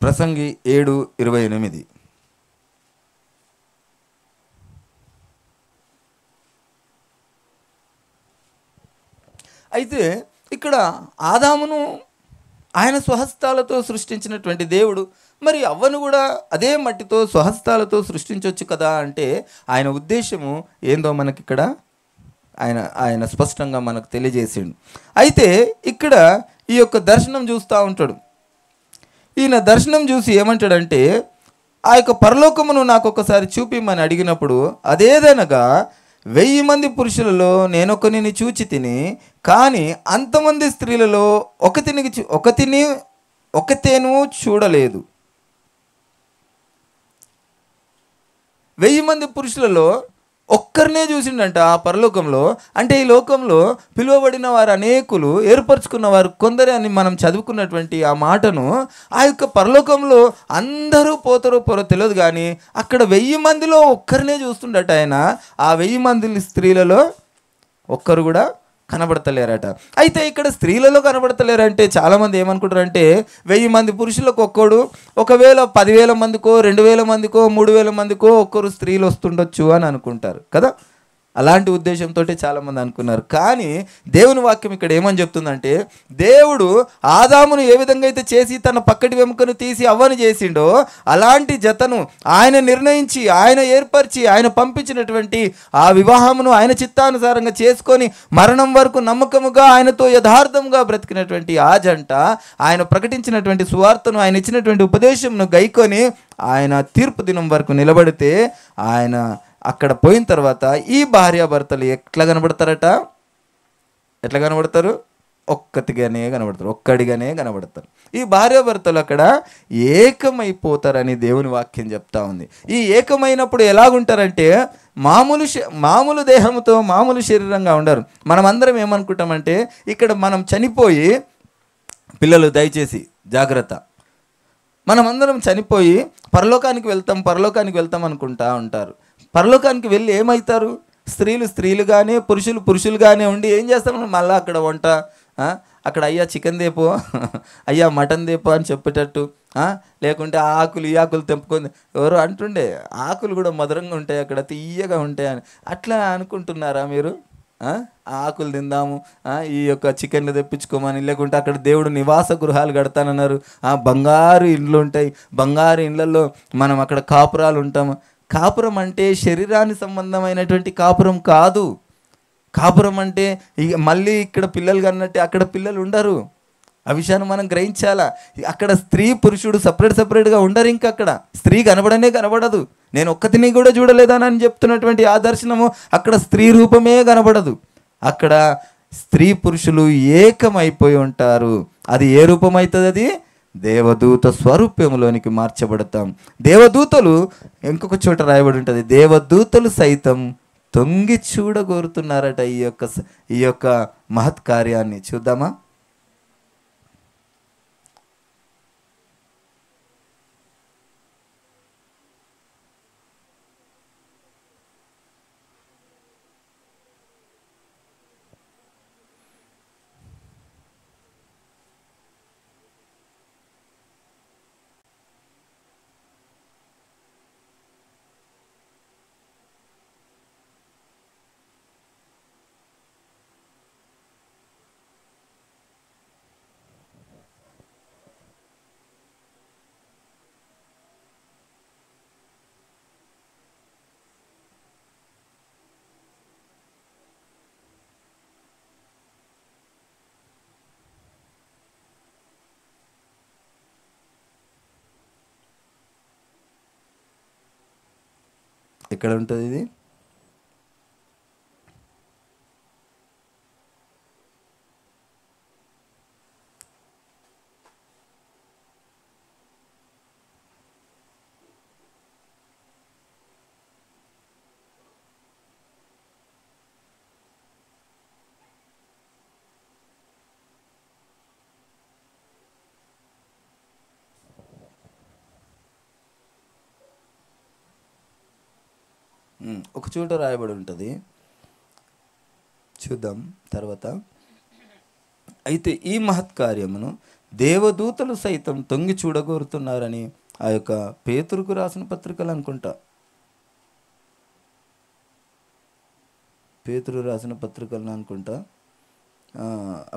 ప్రసంగి 7:28. అయితే ఇక్కడ ఆదామును ఆయన స్వహస్తాలతో సృష్టించినటువంటి దేవుడు మరి అవ్వను కూడా అదే మట్టితో స్వహస్తాలతో సృష్టించవచ్చు కదా అంటే ఆయన ఉద్దేశము ఏందో మనకి ఇక్కడ ఆయన స్పష్టంగా మనకు తెలియజేసిండు. అయితే ఇక్కడ ఈ యొక్క దర్శనం చూస్తూ ఉంటాడు. ఈయన దర్శనం చూసి ఏమంటాడంటే, ఆ యొక్క పరలోకమును నాకు ఒకసారి చూపిమని అడిగినప్పుడు, అదేదనగా 1000 మంది పురుషులలో నేనొకనిని చూచి తిని, కానీ అంతమంది స్త్రీలలో ఒకతేను చూడలేదు. 1000 మంది పురుషులలో ఒక్కరినే చూసిండంట ఆ పరలోకంలో. అంటే ఈ లోకంలో పిలువబడిన వారు అనేకులు, ఏర్పరచుకున్న వారు కొందరే అని మనం చదువుకున్నటువంటి ఆ మాటను ఆ యొక్క పరలోకంలో అందరూ పోతారో తెలియదు, కానీ అక్కడ 1000 మందిలో ఒక్కరినే చూస్తుండట ఆయన. ఆ 1000 మంది స్త్రీలలో ఒక్కరు కూడా కనబడతలేరట. అయితే ఇక్కడ స్త్రీలలో కనబడతలేరంటే చాలామంది ఏమనుకుంటారంటే 1000 మంది పురుషులకు ఒక్కడు, ఒకవేళ 10,000 మందికో 2,000 మందికో 3,000 మందికో ఒక్కరు స్త్రీలు వస్తుండొచ్చు అని అనుకుంటారు కదా. అలాంటి ఉద్దేశంతో చాలామంది అనుకున్నారు. కానీ దేవుని వాక్యం ఇక్కడ ఏమని చెప్తుందంటే, దేవుడు ఆదామును ఏ విధంగా అయితే చేసి తన పక్కటి వెముకను తీసి అవ్వను చేసిండో అలాంటి జతను ఆయన నిర్ణయించి, ఆయన ఏర్పరిచి, ఆయన పంపించినటువంటి ఆ వివాహమును ఆయన చిత్తానుసారంగా చేసుకొని మరణం వరకు నమ్మకముగా ఆయనతో యథార్థంగా బ్రతికినటువంటి ఆ జంట ఆయన ప్రకటించినటువంటి సువార్తను, ఆయన ఇచ్చినటువంటి ఉపదేశంను గైకొని ఆయన తీర్పు దినం వరకు నిలబడితే, ఆయన అక్కడ పోయిన తర్వాత ఈ భార్యాభర్తలు ఎట్లా కనబడతారు? ఒక్కటిగానే కనబడతారు, ఒక్కడిగానే కనబడతారు. ఈ భార్యాభర్తలు అక్కడ ఏకమైపోతారని దేవుని వాక్యం చెప్తా ఉంది. ఈ ఏకమైనప్పుడు ఎలాగుంటారంటే మామూలు దేహంతో మామూలు శరీరంగా ఉండరు. మనం అందరం ఏమనుకుంటామంటే, ఇక్కడ మనం చనిపోయి, పిల్లలు దయచేసి జాగ్రత్త, మనమందరం చనిపోయి పరలోకానికి వెళ్తాం అనుకుంటా ఉంటారు. పరలోకానికి వెళ్ళి ఏమవుతారు? స్త్రీలుగానే పురుషులుగానే ఉండి ఏం చేస్తాం? మళ్ళీ అక్కడ వంట, అక్కడ అయ్యా చికెన్ దేపో, అయ్యా మటన్ దేపో అని చెప్పేటట్టు, లేకుంటే ఈ ఆకులు తెంపుకొని ఎవరు అంటుండే, ఆకులు కూడా మధురంగా ఉంటాయి అక్కడ, తీయగా ఉంటాయి అని అట్లా అనుకుంటున్నారా మీరు? ఆకులు తిందాము, ఈ యొక్క చికెన్లు తెప్పించుకోమని, లేకుంటే అక్కడ దేవుడు నివాస గృహాలు కడతానన్నారు, బంగారు ఇండ్లు ఉంటాయి, బంగారు ఇండ్లలో మనం అక్కడ కాపురాలు ఉంటాము. కాపురం అంటే శరీరానికి సంబంధమైనటువంటి కాపురం కాదు. కాపురం అంటే మళ్ళీ ఇక్కడ పిల్లలు కన్నట్టే అక్కడ పిల్లలు ఉండరు. ఆ విషయాన్ని మనం గ్రహించాలా. అక్కడ స్త్రీ పురుషుడు సపరేట్గా ఉండరు. ఇంకా అక్కడ స్త్రీ కనబడదు. నేను ఒక్కతిని కూడా చూడలేదని చెప్తున్నటువంటి ఆ దర్శనము అక్కడ స్త్రీ రూపమే కనబడదు. అక్కడ స్త్రీ పురుషులు ఏకమైపోయి ఉంటారు. అది ఏ రూపం అవుతుంది? అది దేవదూత స్వరూప్యములోనికి మార్చబడతాం. దేవదూతలు ఇంకొక చోట రాయబడి ఉంటుంది, దేవదూతలు సైతం తొంగి చూడగోరుతున్నారట ఈ యొక్క మహత్ కార్యాన్ని. చూద్దామా? ఎక్కడ ఉంటుంది ఇది? ఒక చోట రాయబడి ఉంటుంది, చూద్దాం తర్వాత. అయితే ఈ మహత్కార్యమును దేవదూతలు సైతం తొంగి చూడగోరుతున్నారని ఆ యొక్క పేతురుకు రాసిన పత్రికలు అనుకుంటా, పేతురు రాసిన పత్రికలను అనుకుంటా,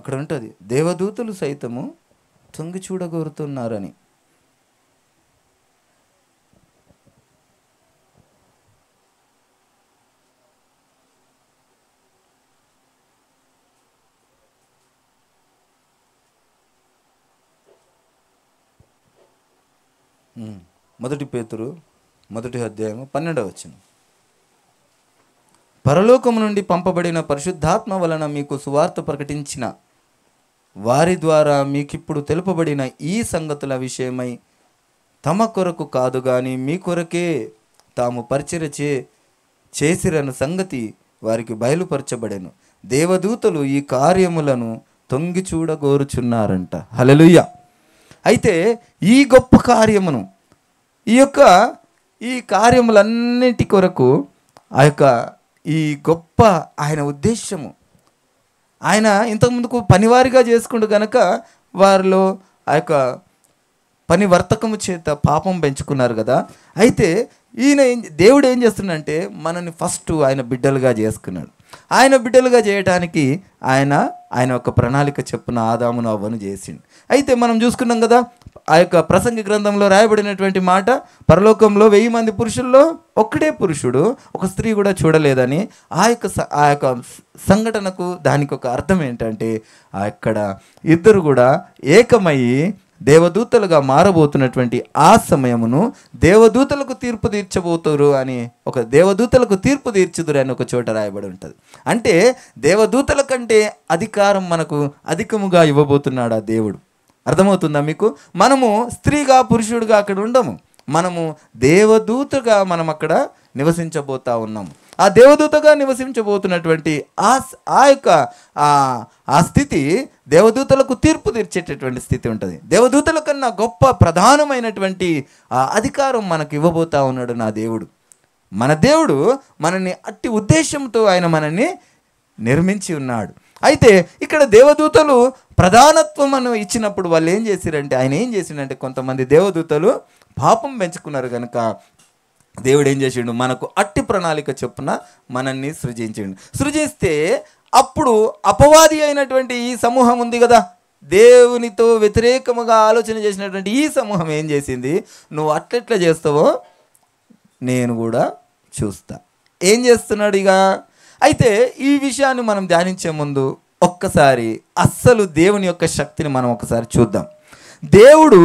అక్కడ ఉంటుంది దేవదూతలు సైతము తొంగి చూడగోరుతున్నారని. మొదటి పేతురు 1వ అధ్యాయము 12వ వచనం. పరలోకము నుండి పంపబడిన పరిశుద్ధాత్మ వలన మీకు సువార్త ప్రకటించిన వారి ద్వారా మీకిప్పుడు తెలుపబడిన ఈ సంగతుల విషయమై తమ కొరకు కాదు గాని మీ కొరకే తాము పరిచర్య చేసిరను సంగతి వారికి బయలుపరచబడెను. దేవదూతలు ఈ కార్యములను తొంగి చూడగోరుచున్నారంట. హల్లెలూయా. అయితే ఈ గొప్ప కార్యమును, ఈ కార్యములన్నిటి కొరకు ఈ గొప్ప ఆయన ఉద్దేశము, ఆయన ఇంతకుముందుకు పనివారిగా చేసుకుంటూ కనుక వారిలో ఆ యొక్క పని వర్తకము చేత పాపం పెంచుకున్నారు కదా. అయితే దేవుడు ఏం చేస్తున్నాడంటే మనల్ని ఫస్ట్ ఆయన బిడ్డలుగా చేసుకున్నాడు. ఆయన బిడ్డలుగా చేయటానికి ఆయన ఒక ప్రణాళిక చెప్పున ఆదామును అవ్వను చేసిండు. అయితే మనం చూసుకున్నాం కదా, ఆ యొక్క ప్రసంగి గ్రంథంలో రాయబడినటువంటి మాట, పరలోకంలో 1000 మంది పురుషుల్లో ఒక్కడే పురుషుడు, ఒక స్త్రీ కూడా చూడలేదని. ఆ యొక్క సంఘటనకు దానికి ఒక అర్థం ఏంటంటే, అక్కడ ఇద్దరు కూడా ఏకమయ్యి దేవదూతలుగా మారబోతున్నటువంటి ఆ సమయమును దేవదూతలకు తీర్పు తీర్చబోతురు అని, ఒక దేవదూతలకు తీర్పు తీర్చుదురు అని ఒక చోట రాయబడి ఉంటుంది. అంటే దేవదూతల కంటే అధికారం మనకు అధికముగా ఇవ్వబోతున్నాడు ఆ దేవుడు. అర్థమవుతుందా మీకు? మనము స్త్రీగా పురుషుడిగా అక్కడ ఉండము, మనము దేవదూతగా మనం అక్కడ నివసించబోతా ఉన్నాము. ఆ దేవదూతగా నివసించబోతున్నటువంటి ఆ స్థితి దేవదూతలకు తీర్పు తీర్చేటటువంటి స్థితి ఉంటుంది. దేవదూతల కన్నా గొప్ప ప్రధానమైనటువంటి అధికారం మనకు ఇవ్వబోతా ఉన్నాడు నా దేవుడు. మన దేవుడు మనల్ని అట్టి ఉద్దేశంతో ఆయన మనల్ని నిర్మించి ఉన్నాడు. అయితే ఇక్కడ దేవదూతలు ప్రధానత్వం మనం ఇచ్చినప్పుడు వాళ్ళు ఏం చేశారంటే, ఆయన ఏం చేసిండంటే, కొంతమంది దేవదూతలు పాపం పెంచుకున్నారు కనుక దేవుడు ఏం చేసిండు, మనకు అట్టి ప్రణాళిక చొప్పున మనల్ని సృజిస్తే అప్పుడు అపవాది అయినటువంటి ఈ సమూహం ఉంది కదా, దేవునితో వ్యతిరేకముగా ఆలోచన చేసినటువంటి ఈ సమూహం ఏం చేసింది, నువ్వు అట్లెట్లా చేస్తావో నేను కూడా చూస్తా. ఏం చేస్తున్నాడు ఇక? అయితే ఈ విషయాన్ని మనం ధ్యానించే ముందు ఒక్కసారి అస్సలు దేవుని యొక్క శక్తిని మనం ఒకసారి చూద్దాం. దేవుడు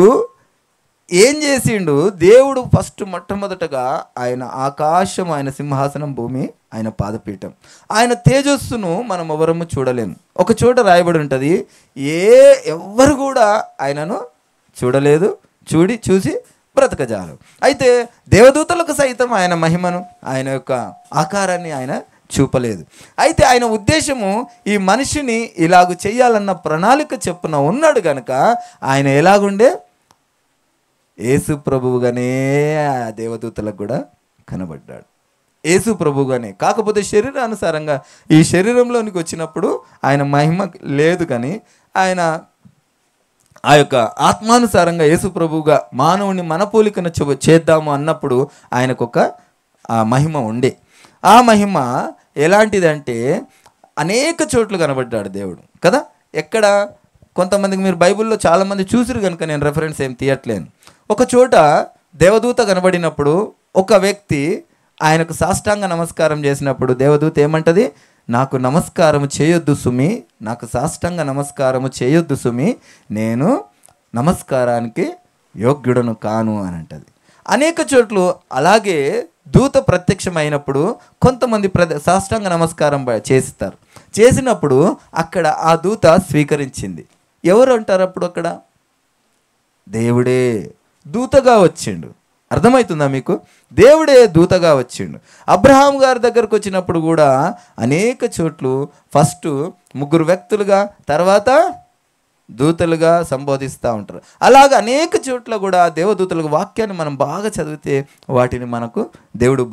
ఏం చేసిండు? దేవుడు ఫస్ట్ మొట్టమొదటగా ఆయన ఆకాశం, ఆయన సింహాసనం, భూమి ఆయన పాదపీఠం, ఆయన తేజస్సును మనం ఎవరము చూడలేము. ఒక చోట రాయబడి ఉంటుంది, ఎవ్వరు కూడా ఆయనను చూడలేదు, చూసి బ్రతకజాలం. అయితే దేవదూతలకు సైతం ఆయన మహిమను, ఆయన యొక్క ఆకారాన్ని ఆయన చూపలేదు. అయితే ఆయన ఉద్దేశము ఈ మనిషిని ఇలాగ చెయ్యాలన్న ప్రణాళిక చెప్పున ఉన్నాడు కనుక ఆయన ఎలాగుండే యేసు ప్రభువుగానే ఆ దేవదూతలకు కూడా కనబడ్డాడు. యేసు ప్రభువుగానే, కాకపోతే శరీరానుసారంగా ఈ శరీరంలోనికి వచ్చినప్పుడు ఆయన మహిమ లేదు, కానీ ఆయన ఆ యొక్క ఆత్మానుసారంగా యేసు ప్రభువుగా మానవుని మన పోలికను చేద్దాము అన్నప్పుడు ఆయనకొక ఆ మహిమ ఉండే. ఆ మహిమ ఎలాంటిదంటే అనేక చోట్ల కనబడ్డాడు దేవుడు కదా. ఎక్కడ కొంతమందికి మీరు బైబిల్లో చాలామంది చూసిరు కనుక నేను రెఫరెన్స్ ఏం తీయట్లేను. ఒక చోట దేవదూత కనబడినప్పుడు ఒక వ్యక్తి ఆయనకు సాష్టాంగ నమస్కారం చేసినప్పుడు దేవదూత ఏమంటది, నాకు నమస్కారము చేయొద్దు సుమి, నాకు సాష్టాంగ నమస్కారము చేయొద్దు సుమి, నేను నమస్కారానికి యోగ్యుడను కాను అని అంటది. అనేక చోట్ల అలాగే దూత ప్రత్యక్షమైనప్పుడు కొంతమంది సాష్టాంగ నమస్కారం చేస్తారు. చేసినప్పుడు అక్కడ ఆ దూత స్వీకరించింది. ఎవరు అంటారు అప్పుడు అక్కడ? దేవుడే దూతగా వచ్చిండు. అర్థమవుతుందా మీకు? దేవుడే దూతగా వచ్చిండు. అబ్రహాం గారి దగ్గరకు వచ్చినప్పుడు కూడా అనేక చోట్లు ఫస్ట్ 3 వ్యక్తులుగా, తర్వాత దూతలుగా సంబోధిస్తూ ఉంటారు. అలాగ అనేక చోట్ల కూడా దేవదూతలకు వాక్యాన్ని మనం బాగా చదివితే వాటిని మనకు దేవుడు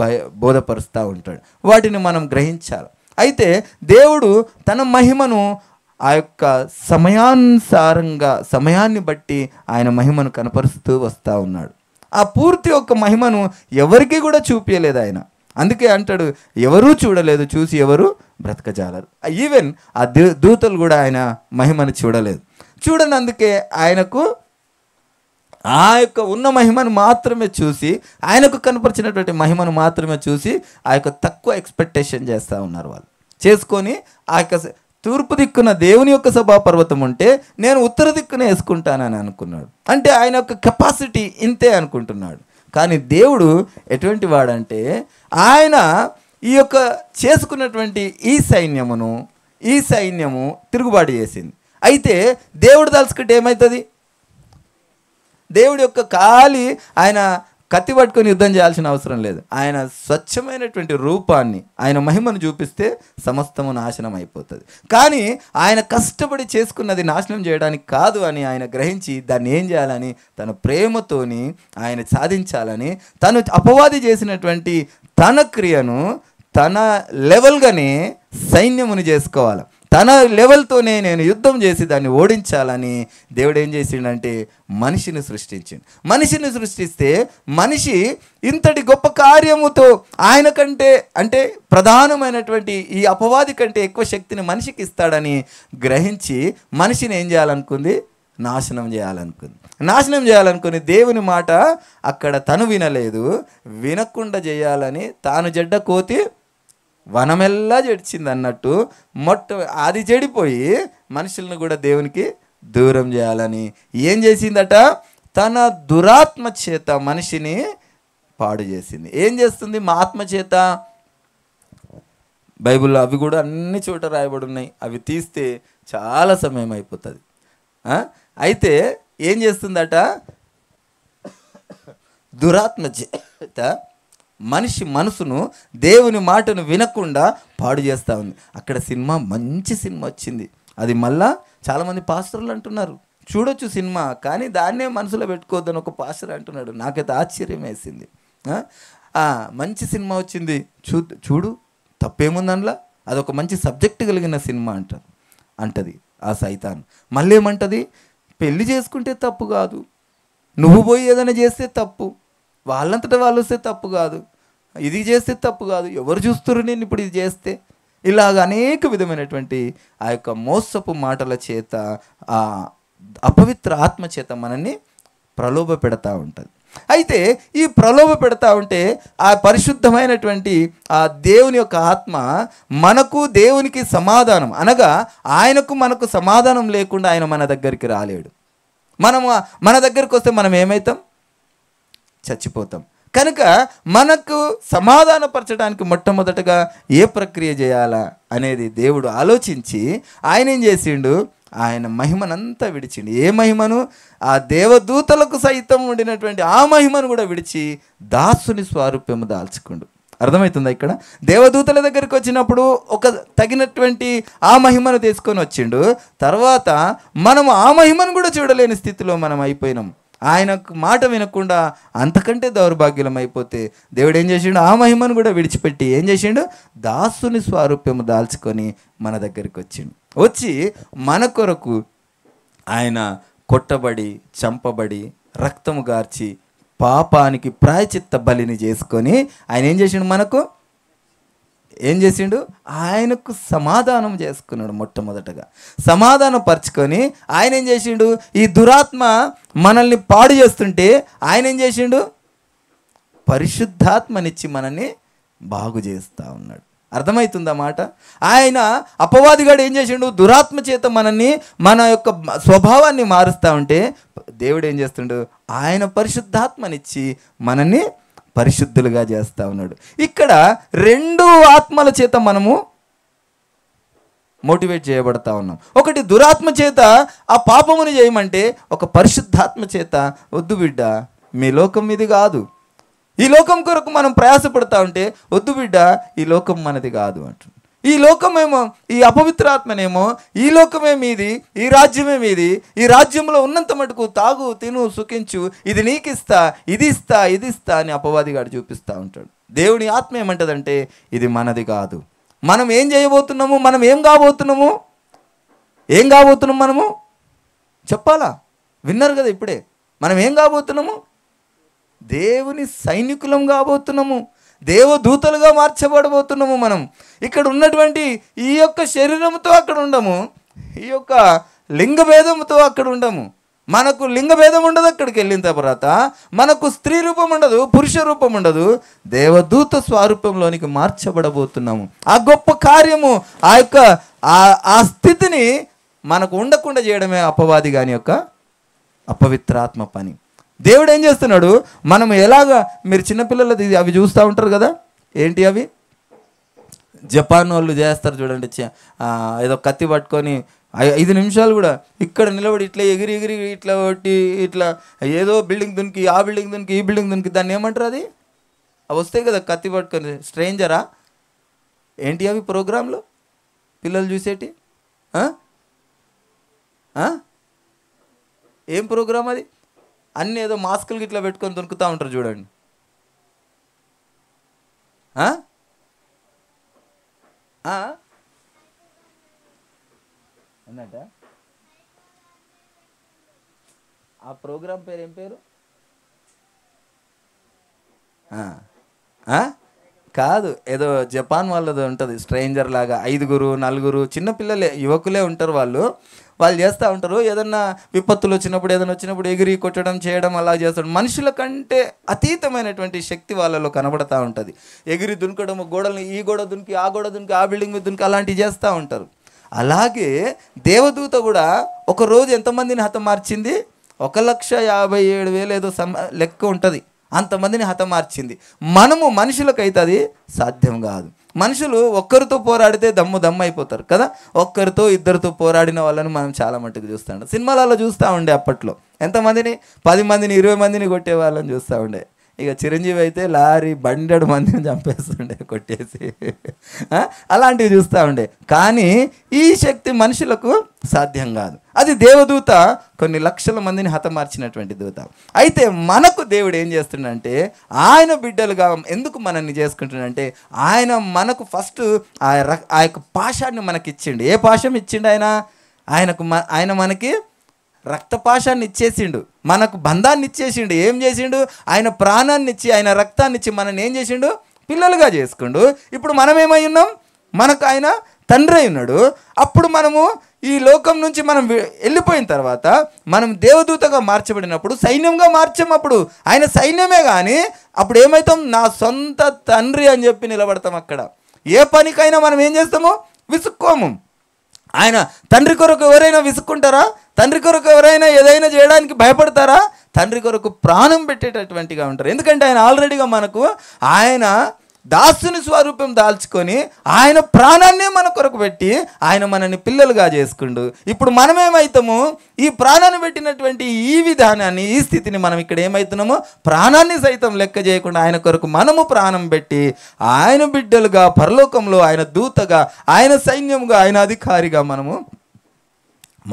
బోధపరుస్తూ ఉంటాడు, వాటిని మనం గ్రహించాలి. అయితే దేవుడు తన మహిమను ఆ యొక్క సమయానుసారంగా, సమయాన్ని బట్టి ఆయన మహిమను కనపరుస్తూ వస్తూ ఉన్నాడు. ఆ పూర్తి యొక్క మహిమను ఎవరికి కూడా చూపించలేదు ఆయన. అందుకే అంటాడు, ఎవరూ చూడలేదు, చూసి ఎవరు బ్రతకజాలరు. ఈవెన్ ఆ దూతలు కూడా ఆయన మహిమను చూడలేదు. చూడనందుకే ఆయనకు ఆ యొక్క ఉన్న మహిమను మాత్రమే చూసి, ఆయనకు కనపరిచినటువంటి మహిమను మాత్రమే చూసి ఆ యొక్క తక్కువ ఎక్స్పెక్టేషన్ చేస్తూ ఉన్నారు వాళ్ళు. చేసుకొని ఆ యొక్క తూర్పు దిక్కున దేవుని యొక్క సభాపర్వతం ఉంటే నేను ఉత్తర దిక్కున వేసుకుంటానని అనుకున్నాడు. అంటే ఆయన యొక్క కెపాసిటీ ఇంతే అనుకుంటున్నాడు. కానీ దేవుడు ఎటువంటి వాడంటే ఆయన ఈ యొక్క చేసుకున్నటువంటి ఈ సైన్యము తిరుగుబాటు చేసింది. అయితే దేవుడు తలుచుకుంటే ఏమవుతుంది? దేవుడి యొక్క కాలి ఆయన కత్తి పట్టుకొని యుద్ధం చేయాల్సిన అవసరం లేదు. ఆయన స్వచ్ఛమైనటువంటి రూపాన్ని, ఆయన మహిమను చూపిస్తే సమస్తము నాశనం అయిపోతుంది. కానీ ఆయన కష్టపడి చేసుకున్నది నాశనం చేయడానికి కాదు అని ఆయన గ్రహించి దాన్ని ఏం చేయాలని, తన ప్రేమతోని ఆయన సాధించాలని తను అపవాది చేసినటువంటి తన క్రియను తన లెవెల్గానే సైన్యమును చేసుకోవాలి. తన లెవెల్తోనే నేను యుద్ధం చేసి దాన్ని ఓడించాలని దేవుడు ఏం చేసిండంటే మనిషిని సృష్టించిండు. మనిషిని సృష్టిస్తే మనిషి ఇంతటి గొప్ప కార్యముతో ఆయన కంటే, అంటే ప్రధానమైనటువంటి ఈ అపవాది కంటే ఎక్కువ శక్తిని మనిషికి ఇస్తాడని గ్రహించి మనిషిని ఏం చేయాలనుకుంది? నాశనం చేయాలనుకుని దేవుని మాట అక్కడ తను వినలేదు. వినకుండా చేయాలని తాను జడ్డ కోతి వనమెల్లా జడిచింది అన్నట్టు అది చెడిపోయి మనుషులను కూడా దేవునికి దూరం చేయాలని ఏం చేసిందట? తన దురాత్మ చేత మనిషిని పాడు చేసింది. ఏం చేస్తుంది మా ఆత్మ చేత? బైబిల్లో అవి కూడా అన్ని చోట రాయబడి ఉన్నాయి. అవి తీస్తే చాలా సమయం అయిపోతుంది. అయితే ఏం చేస్తుందట? దురాత్మ చేత మనిషి మనసును, దేవుని మాటను వినకుండా పాడు చేస్తూ ఉంది. అక్కడ మంచి సినిమా వచ్చింది. అది మళ్ళా చాలామంది పాస్టర్లు అంటున్నారు, చూడొచ్చు సినిమా కానీ దాన్నే మనసులో పెట్టుకోవద్దని ఒక పాస్టర్ అంటున్నాడు. నాకైతే ఆశ్చర్యం వేసింది. మంచి సినిమా వచ్చింది, చూడు తప్పేముంది అందులో, అదొక మంచి సబ్జెక్ట్ కలిగిన సినిమా అంటది ఆ సైతాన్. మళ్ళీ ఏమంటది? పెళ్లి చేసుకుంటే తప్పు కాదు, నువ్వు పోయి ఏదైనా చేస్తే తప్పు, వాళ్ళంతటా వాళ్ళు వస్తే తప్పు కాదు, ఇది చేస్తే తప్పు కాదు, ఎవరు చూస్తున్నారు నేను ఇప్పుడు ఇది చేస్తే, ఇలాగ అనేక విధమైనటువంటి ఆ యొక్క మోసపు మాటల చేత, ఆ అపవిత్ర ఆత్మ చేత మనల్ని ప్రలోభ పెడతా ఉంటుంది. అయితే ఈ ప్రలోభ పెడతా ఉంటే ఆ పరిశుద్ధమైనటువంటి ఆ దేవుని యొక్క ఆత్మ మనకు దేవునికి సమాధానం, అనగా ఆయనకు మనకు సమాధానం లేకుండా ఆయన మన దగ్గరికి రాలేడు. మన దగ్గరికి వస్తే మనం ఏమవుతాం? చచ్చిపోతాం. కనుక మనకు సమాధానపరచడానికి మొట్టమొదటగా ఏ ప్రక్రియ చేయాలా అనేది దేవుడు ఆలోచించి ఆయన ఏం చేసిండు? ఆయన మహిమనంతా విడిచిండు. ఏ మహిమను? ఆ దేవదూతలకు సైతం ఉండినటువంటి ఆ మహిమను కూడా విడిచి దాసుని స్వారూప్యము దాల్చుకుండు. అర్థమవుతుందా? ఇక్కడ దేవదూతల దగ్గరికి వచ్చినప్పుడు ఒక తగినటువంటి ఆ మహిమను తీసుకొని వచ్చిండు. తర్వాత మనం ఆ మహిమను కూడా చూడలేని స్థితిలో మనం అయిపోయినాం. ఆయనకు మాట వినకుండా అంతకంటే దౌర్భాగ్యం అయిపోతే దేవుడు ఏం చేసిండు? ఆ మహిమను కూడా విడిచిపెట్టి ఏం చేసిండు? దాసుని స్వారూప్యము దాల్చుకొని మన దగ్గరికి వచ్చిండు. వచ్చి మన కొరకు ఆయన కొట్టబడి, చంపబడి, రక్తము గార్చి పాపానికి ప్రాయచిత్త బలిని చేసుకొని ఆయన ఏం చేసిండు? మనకు ఏం చేసిండు? ఆయనకు సమాధానం చేసుకున్నాడు. మొట్టమొదటగా సమాధానం పరుచుకొని ఆయన ఏం చేసిండు? ఈ దురాత్మ మనల్ని పాడు చేస్తుంటే ఆయన ఏం చేసిండు? పరిశుద్ధాత్మనిచ్చి మనల్ని బాగు చేస్తూ ఉన్నాడు. అర్థమవుతుందా మాట? ఆయన అపవాదిగాడు ఏం చేసిండు? దురాత్మ చేత మనల్ని, మన యొక్క స్వభావాన్ని మారుస్తూ ఉంటే దేవుడు ఏం చేస్తుండు? ఆయన పరిశుద్ధాత్మనిచ్చి మనల్ని పరిశుద్ధులుగా చేస్తూ ఉన్నాడు. ఇక్కడ 2 ఆత్మల చేత మనము మోటివేట్ చేయబడతా ఉన్నాం. ఒకటి దురాత్మ చేత ఆ పాపముని చేయమంటే, ఒక పరిశుద్ధాత్మ చేత వద్దు బిడ్డ, మీ లోకం ఇది కాదు, ఈ లోకం కొరకు మనం ప్రయాసపడతా ఉంటే వద్దు బిడ్డ, ఈ లోకం మనది కాదు అంటు. ఈ లోకమేమో, ఈ అపవిత్రాత్మనేమో ఈ లోకమే మీది, ఈ రాజ్యమే మీది, ఈ రాజ్యంలో ఉన్నంత మటుకు తాగు, తిను, సుఖించు, ఇది నీకు ఇస్తా, ఇది ఇస్తా, ఇది ఇస్తా అని అపవాదిగాడు చూపిస్తూ ఉంటాడు. దేవుని ఆత్మ ఏమంటదంటే ఇది మనది కాదు. మనం ఏం చేయబోతున్నాము? మనం ఏం కాబోతున్నాము? ఏం కాబోతున్నాము? మనము చెప్పాలా? విన్నారు కదా ఇప్పుడే. మనం ఏం కాబోతున్నాము? దేవుని సైనికులం కాబోతున్నాము. దేవదూతలుగా మార్చబడబోతున్నాము. మనం ఇక్కడ ఉన్నటువంటి ఈ యొక్క శరీరంతో అక్కడ ఉండము, ఈ యొక్క లింగభేదంతో అక్కడ ఉండము. మనకు లింగభేదం ఉండదు. అక్కడికి వెళ్ళిన తర్వాత మనకు స్త్రీ రూపం ఉండదు, పురుష రూపం ఉండదు. దేవదూత స్వరూపంలోనికి మార్చబడబోతున్నాము. ఆ గొప్ప కార్యము, ఆ యొక్క ఆ స్థితిని మనకు ఉండకుండా చేయడమే అపవాది గాని యొక్క అపవిత్రాత్మ పని. దేవుడు ఏం చేస్తున్నాడు? మనం ఎలాగా, మీరు చిన్నపిల్లలది అవి చూస్తూ ఉంటారు కదా, ఏంటి అవి? జపాన్ వాళ్ళు చేస్తారు చూడండి. ఏదో కత్తి పట్టుకొని 5 నిమిషాలు కూడా ఇక్కడ నిలబడి ఇట్లా ఎగిరి ఎగిరి ఇట్లా కొట్టి ఇట్లా ఏదో బిల్డింగ్ దునికి, ఆ బిల్డింగ్ దునికి, ఈ బిల్డింగ్ దునికి, దాన్ని ఏమంటారు? అది అవి వస్తాయి కదా కత్తి పట్టుకొని. స్ట్రేంజరా ఏంటి అవి ప్రోగ్రాంలో పిల్లలు చూసేటి? ఏం ప్రోగ్రామ్ అది? అన్నీ ఏదో మాస్కులు ఇట్లా పెట్టుకొని దొరుకుతూ ఉంటారు చూడండి. అన్నట ఆ ప్రోగ్రాం పేరు ఏం పేరు? కాదు, ఏదో జపాన్ వాళ్ళది ఉంటుంది. స్ట్రేంజర్ లాగా 5 4 చిన్నపిల్లలే, యువకులే ఉంటారు. వాళ్ళు చేస్తూ ఉంటారు. ఏదన్నా విపత్తులు వచ్చినప్పుడు, ఏదైనా వచ్చినప్పుడు ఎగిరి కొట్టడం, చేయడం అలా చేస్తాడు. మనుషుల కంటే అతీతమైనటువంటి శక్తి వాళ్ళలో కనబడతా ఉంటుంది. ఎగిరి దునకడం, గోడల్ని ఈ గోడ దునికి, ఆ గోడ దునికి, ఆ బిల్డింగ్ మీద దునికి, అలాంటివి చేస్తూ ఉంటారు. అలాగే దేవదూత కూడా ఒకరోజు ఎంతమందిని హతమార్చింది? 1,57,000 ఏదో లెక్క ఉంటుంది. అంతమందిని హతమార్చింది. మనము మనుషులకైతే అది సాధ్యం కాదు. మనుషులు ఒక్కరితో పోరాడితే దమ్ము అయిపోతారు కదా. ఒక్కరితో 2తో పోరాడిన వాళ్ళని మనం చాలా మట్టుకు చూస్తాం. సినిమాలలో చూస్తూ ఉండే అప్పట్లో ఎంతమందిని, 10 మందిని 20 మందిని కొట్టే వాళ్ళని చూస్తూ ఉండే. ఇక చిరంజీవి అయితే లారీ 100 మందిని చంపేస్తుండే కొట్టేసి, అలాంటివి చూస్తూ ఉండే. కానీ ఈ శక్తి మనుషులకు సాధ్యం కాదు. అది దేవదూత కొన్ని లక్షల మందిని హతమార్చినటువంటి దూత. అయితే మనకు దేవుడు ఏం చేస్తుండంటే, ఆయన బిడ్డలుగా ఎందుకు మనల్ని చేసుకుంటుండంటే, ఆయన మనకు ఫస్ట్ ఆ యొక్క పాశాన్ని మనకి ఇచ్చిండు. ఏ పాశం ఇచ్చిండు? ఆయన మనకి రక్తపాశాన్ని ఇచ్చేసిండు, మనకు బంధాన్ని ఇచ్చేసిండు. ఏం చేసిండు? ఆయన ప్రాణాన్ని ఇచ్చి, ఆయన రక్తాన్ని ఇచ్చి మనల్ని ఏం చేసిండు? పిల్లలుగా చేసుకుండు. ఇప్పుడు మనం ఏమై ఉన్నాం? మనకు ఆయన తండ్రి అయి ఉన్నాడు. అప్పుడు మనము ఈ లోకం నుంచి మనం వెళ్ళిపోయిన తర్వాత మనం దేవదూతగా మార్చబడినప్పుడు, సైన్యంగా మార్చమప్పుడు ఆయన సైన్యమే. కానీ అప్పుడు ఏమవుతాం? నా సొంత తండ్రి అని చెప్పి నిలబడతాం. అక్కడ ఏ పనికైనా మనం ఏం చేస్తాము? విసుక్కోము. ఆయన తండ్రి కొరకు ఎవరైనా విసుక్కుంటారా? తండ్రి కొరకు ఎవరైనా ఏదైనా చేయడానికి భయపడతారా? తండ్రి కొరకు ప్రాణం పెట్టేటటువంటిగా ఉంటారు. ఎందుకంటే ఆయన ఆల్రెడీగా మనకు ఆయన దాసుని స్వరూపం దాల్చుకొని ఆయన ప్రాణాన్నే మన కొరకు పెట్టి ఆయన మనల్ని పిల్లలుగా చేసుకుండు. ఇప్పుడు మనమేమవుతాము? ఈ ప్రాణాన్ని పెట్టినటువంటి ఈ విధానాన్ని, ఈ స్థితిని మనం ఇక్కడ ఏమవుతున్నామో ప్రాణాన్ని సైతం లెక్క చేయకుండా ఆయన కొరకు మనము ప్రాణం పెట్టి ఆయన బిడ్డలుగా, పరలోకంలో ఆయన దూతగా, ఆయన సైన్యంగా, ఆయన అధికారిగా మనము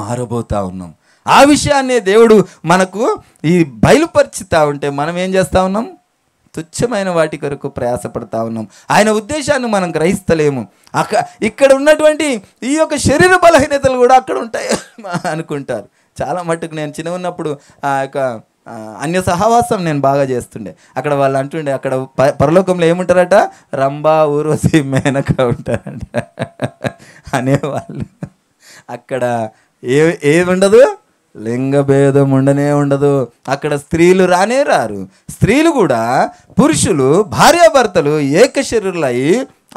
మారబోతా ఉన్నాం. ఆ విషయాన్నే దేవుడు మనకు ఈ బయలుపరుచుతా ఉంటే మనం ఏం చేస్తూ ఉన్నాం? తుచ్చమైన వాటి కొరకు ప్రయాసపడతా ఉన్నాం. ఆయన ఉద్దేశాన్ని మనం గ్రహిస్తలేము. ఇక్కడ ఉన్నటువంటి ఈ యొక్క శరీర బలహీనతలు కూడా అక్కడ ఉంటాయి అనుకుంటారు. చాలా మట్టుకు నేను చిన్న ఉన్నప్పుడు ఆ యొక్క అన్య సహవాసం నేను బాగా చేస్తుండే. అక్కడ వాళ్ళు అంటుండే, అక్కడ పరలోకంలో ఏముంటారట? రంభా, ఊర్వశి, మేనక ఉంటారంట అనేవాళ్ళు. అక్కడ ఏముండదు, లింగభేదం ఉండనే ఉండదు. అక్కడ స్త్రీలు రానే రారు. స్త్రీలు కూడా పురుషులు భార్యాభర్తలు ఏకశరీరులై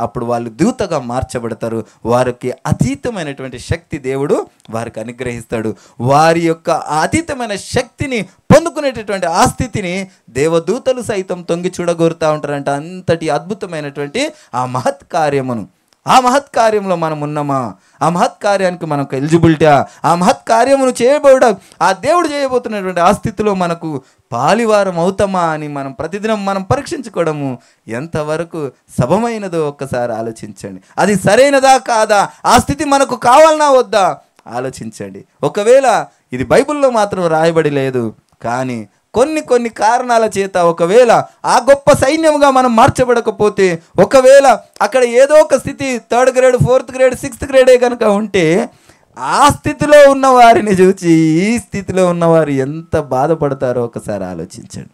అప్పుడు వాళ్ళు దూతగా మార్చబడతారు. వారికి అతీతమైనటువంటి శక్తి దేవుడు వారికి అనుగ్రహిస్తాడు. వారి యొక్క అతీతమైన శక్తిని పొందుకునేటటువంటి ఆ స్థితిని దేవదూతలు సైతం తొంగి చూడగోరుతూ ఉంటారంట. అంతటి అద్భుతమైనటువంటి ఆ మహత్కార్యమును, ఆ మహత్కార్యంలో మనం ఉన్నామా? ఆ మహత్కార్యానికి మనకు ఎలిజిబిలిటీయా? ఆ మహత్కార్యమును చేయబోవడం, ఆ దేవుడు చేయబోతున్నటువంటి ఆ స్థితిలో మనకు పాలివారం అవుతామా అని మనం ప్రతిదినం మనం పరీక్షించుకోవడము ఎంతవరకు సబమైనదో ఒక్కసారి ఆలోచించండి. అది సరైనదా కాదా? ఆ స్థితి మనకు కావాలనా వద్దా ఆలోచించండి. ఒకవేళ ఇది బైబిల్లో మాత్రం రాయబడి లేదు, కానీ కొన్ని కారణాల చేత ఒకవేళ ఆ గొప్ప సైన్యంగా మనం మార్చబడకపోతే, ఒకవేళ అక్కడ ఏదో ఒక స్థితి 3rd grade, 4th grade, 6th గ్రేడే కనుక ఉంటే, ఆ స్థితిలో ఉన్న వారిని చూసి ఈ స్థితిలో ఉన్నవారు ఎంత బాధపడతారో ఒకసారి ఆలోచించండి.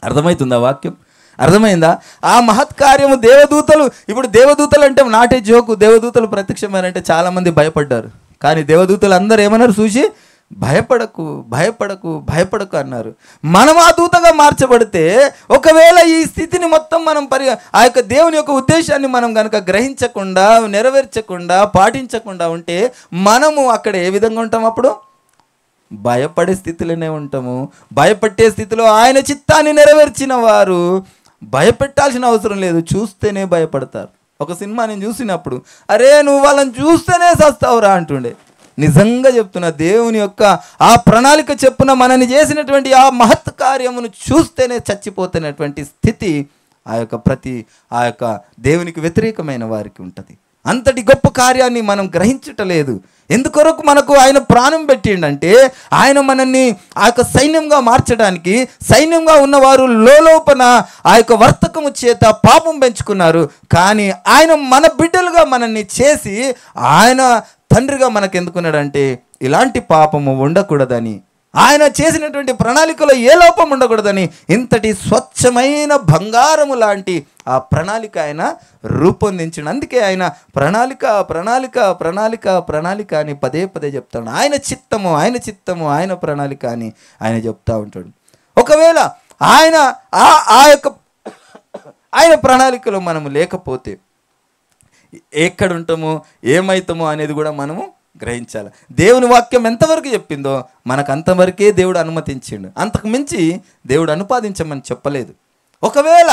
అర్థమవుతుందా వాక్యం? అర్థమైందా? ఆ మహత్కార్యము దేవదూతలు, ఇప్పుడు దేవదూతలు అంటే నాటే జోకు. దేవదూతలు ప్రత్యక్షమైనంటే చాలామంది భయపడ్డారు. కానీ దేవదూతలు అందరూ ఏమన్నారు? చూసి భయపడకు, భయపడకు, భయపడకు అన్నారు. మనం ఆ దూతగా మార్చబడితే, ఒకవేళ ఈ స్థితిని మొత్తం మనం ఆ యొక్క దేవుని యొక్క ఉద్దేశాన్ని మనం కనుక గ్రహించకుండా, నెరవేర్చకుండా, పాటించకుండా ఉంటే మనము అక్కడ ఏ విధంగా ఉంటాం? అప్పుడు భయపడే స్థితిలోనే ఉంటాము. భయపట్టే స్థితిలో ఆయన చిత్తాన్ని నెరవేర్చిన వారు భయపెట్టాల్సిన అవసరం లేదు, చూస్తేనే భయపడతారు. ఒక సినిమా నేను చూసినప్పుడు, అరే నువ్వు వాళ్ళని చూస్తేనే చస్తావురా అంటుండే. నిజంగా చెప్తున్నా, దేవుని యొక్క ఆ ప్రణాళిక చెప్పున మనని చేసినటువంటి ఆ మహత్ కార్యమును చూస్తేనే చచ్చిపోతున్నటువంటి స్థితి ఆ యొక్క దేవునికి వ్యతిరేకమైన వారికి ఉంటుంది. అంతటి గొప్ప కార్యాన్ని మనం గ్రహించటలేదు. ఎందుకొరకు మనకు ఆయన ప్రాణం పెట్టిండంటే, ఆయన మనల్ని ఆ యొక్క సైన్యంగా మార్చడానికి. సైన్యంగా ఉన్నవారు లోపల ఆ యొక్క వర్తకము చేత పాపం పెంచుకున్నారు. కానీ ఆయన మన బిడ్డలుగా మనల్ని చేసి ఆయన తండ్రిగా మనకు ఎందుకున్నాడంటే, ఇలాంటి పాపము ఉండకూడదని, ఆయన చేసినటువంటి ప్రణాళికలో ఏ లోపం ఉండకూడదని, ఇంతటి స్వచ్ఛమైన బంగారము లాంటి ఆ ప్రణాళిక ఆయన రూపొందించిన. అందుకే ఆయన ప్రణాళిక ప్రణాళిక ప్రణాళిక ప్రణాళిక అని పదే పదే చెప్తాడు. ఆయన చిత్తము, ఆయన చిత్తము, ఆయన ప్రణాళిక అని ఆయన చెప్తా ఉంటాడు. ఒకవేళ ఆయన ప్రణాళికలో మనము లేకపోతే ఎక్కడుంటామో ఏమవుతామో అనేది కూడా మనము గ్రహించాలి. దేవుని వాక్యం ఎంతవరకు చెప్పిందో మనకు అంతవరకే దేవుడు అనుమతించిండు. అంతకు మించి దేవుడు అనుపాదించమని చెప్పలేదు. ఒకవేళ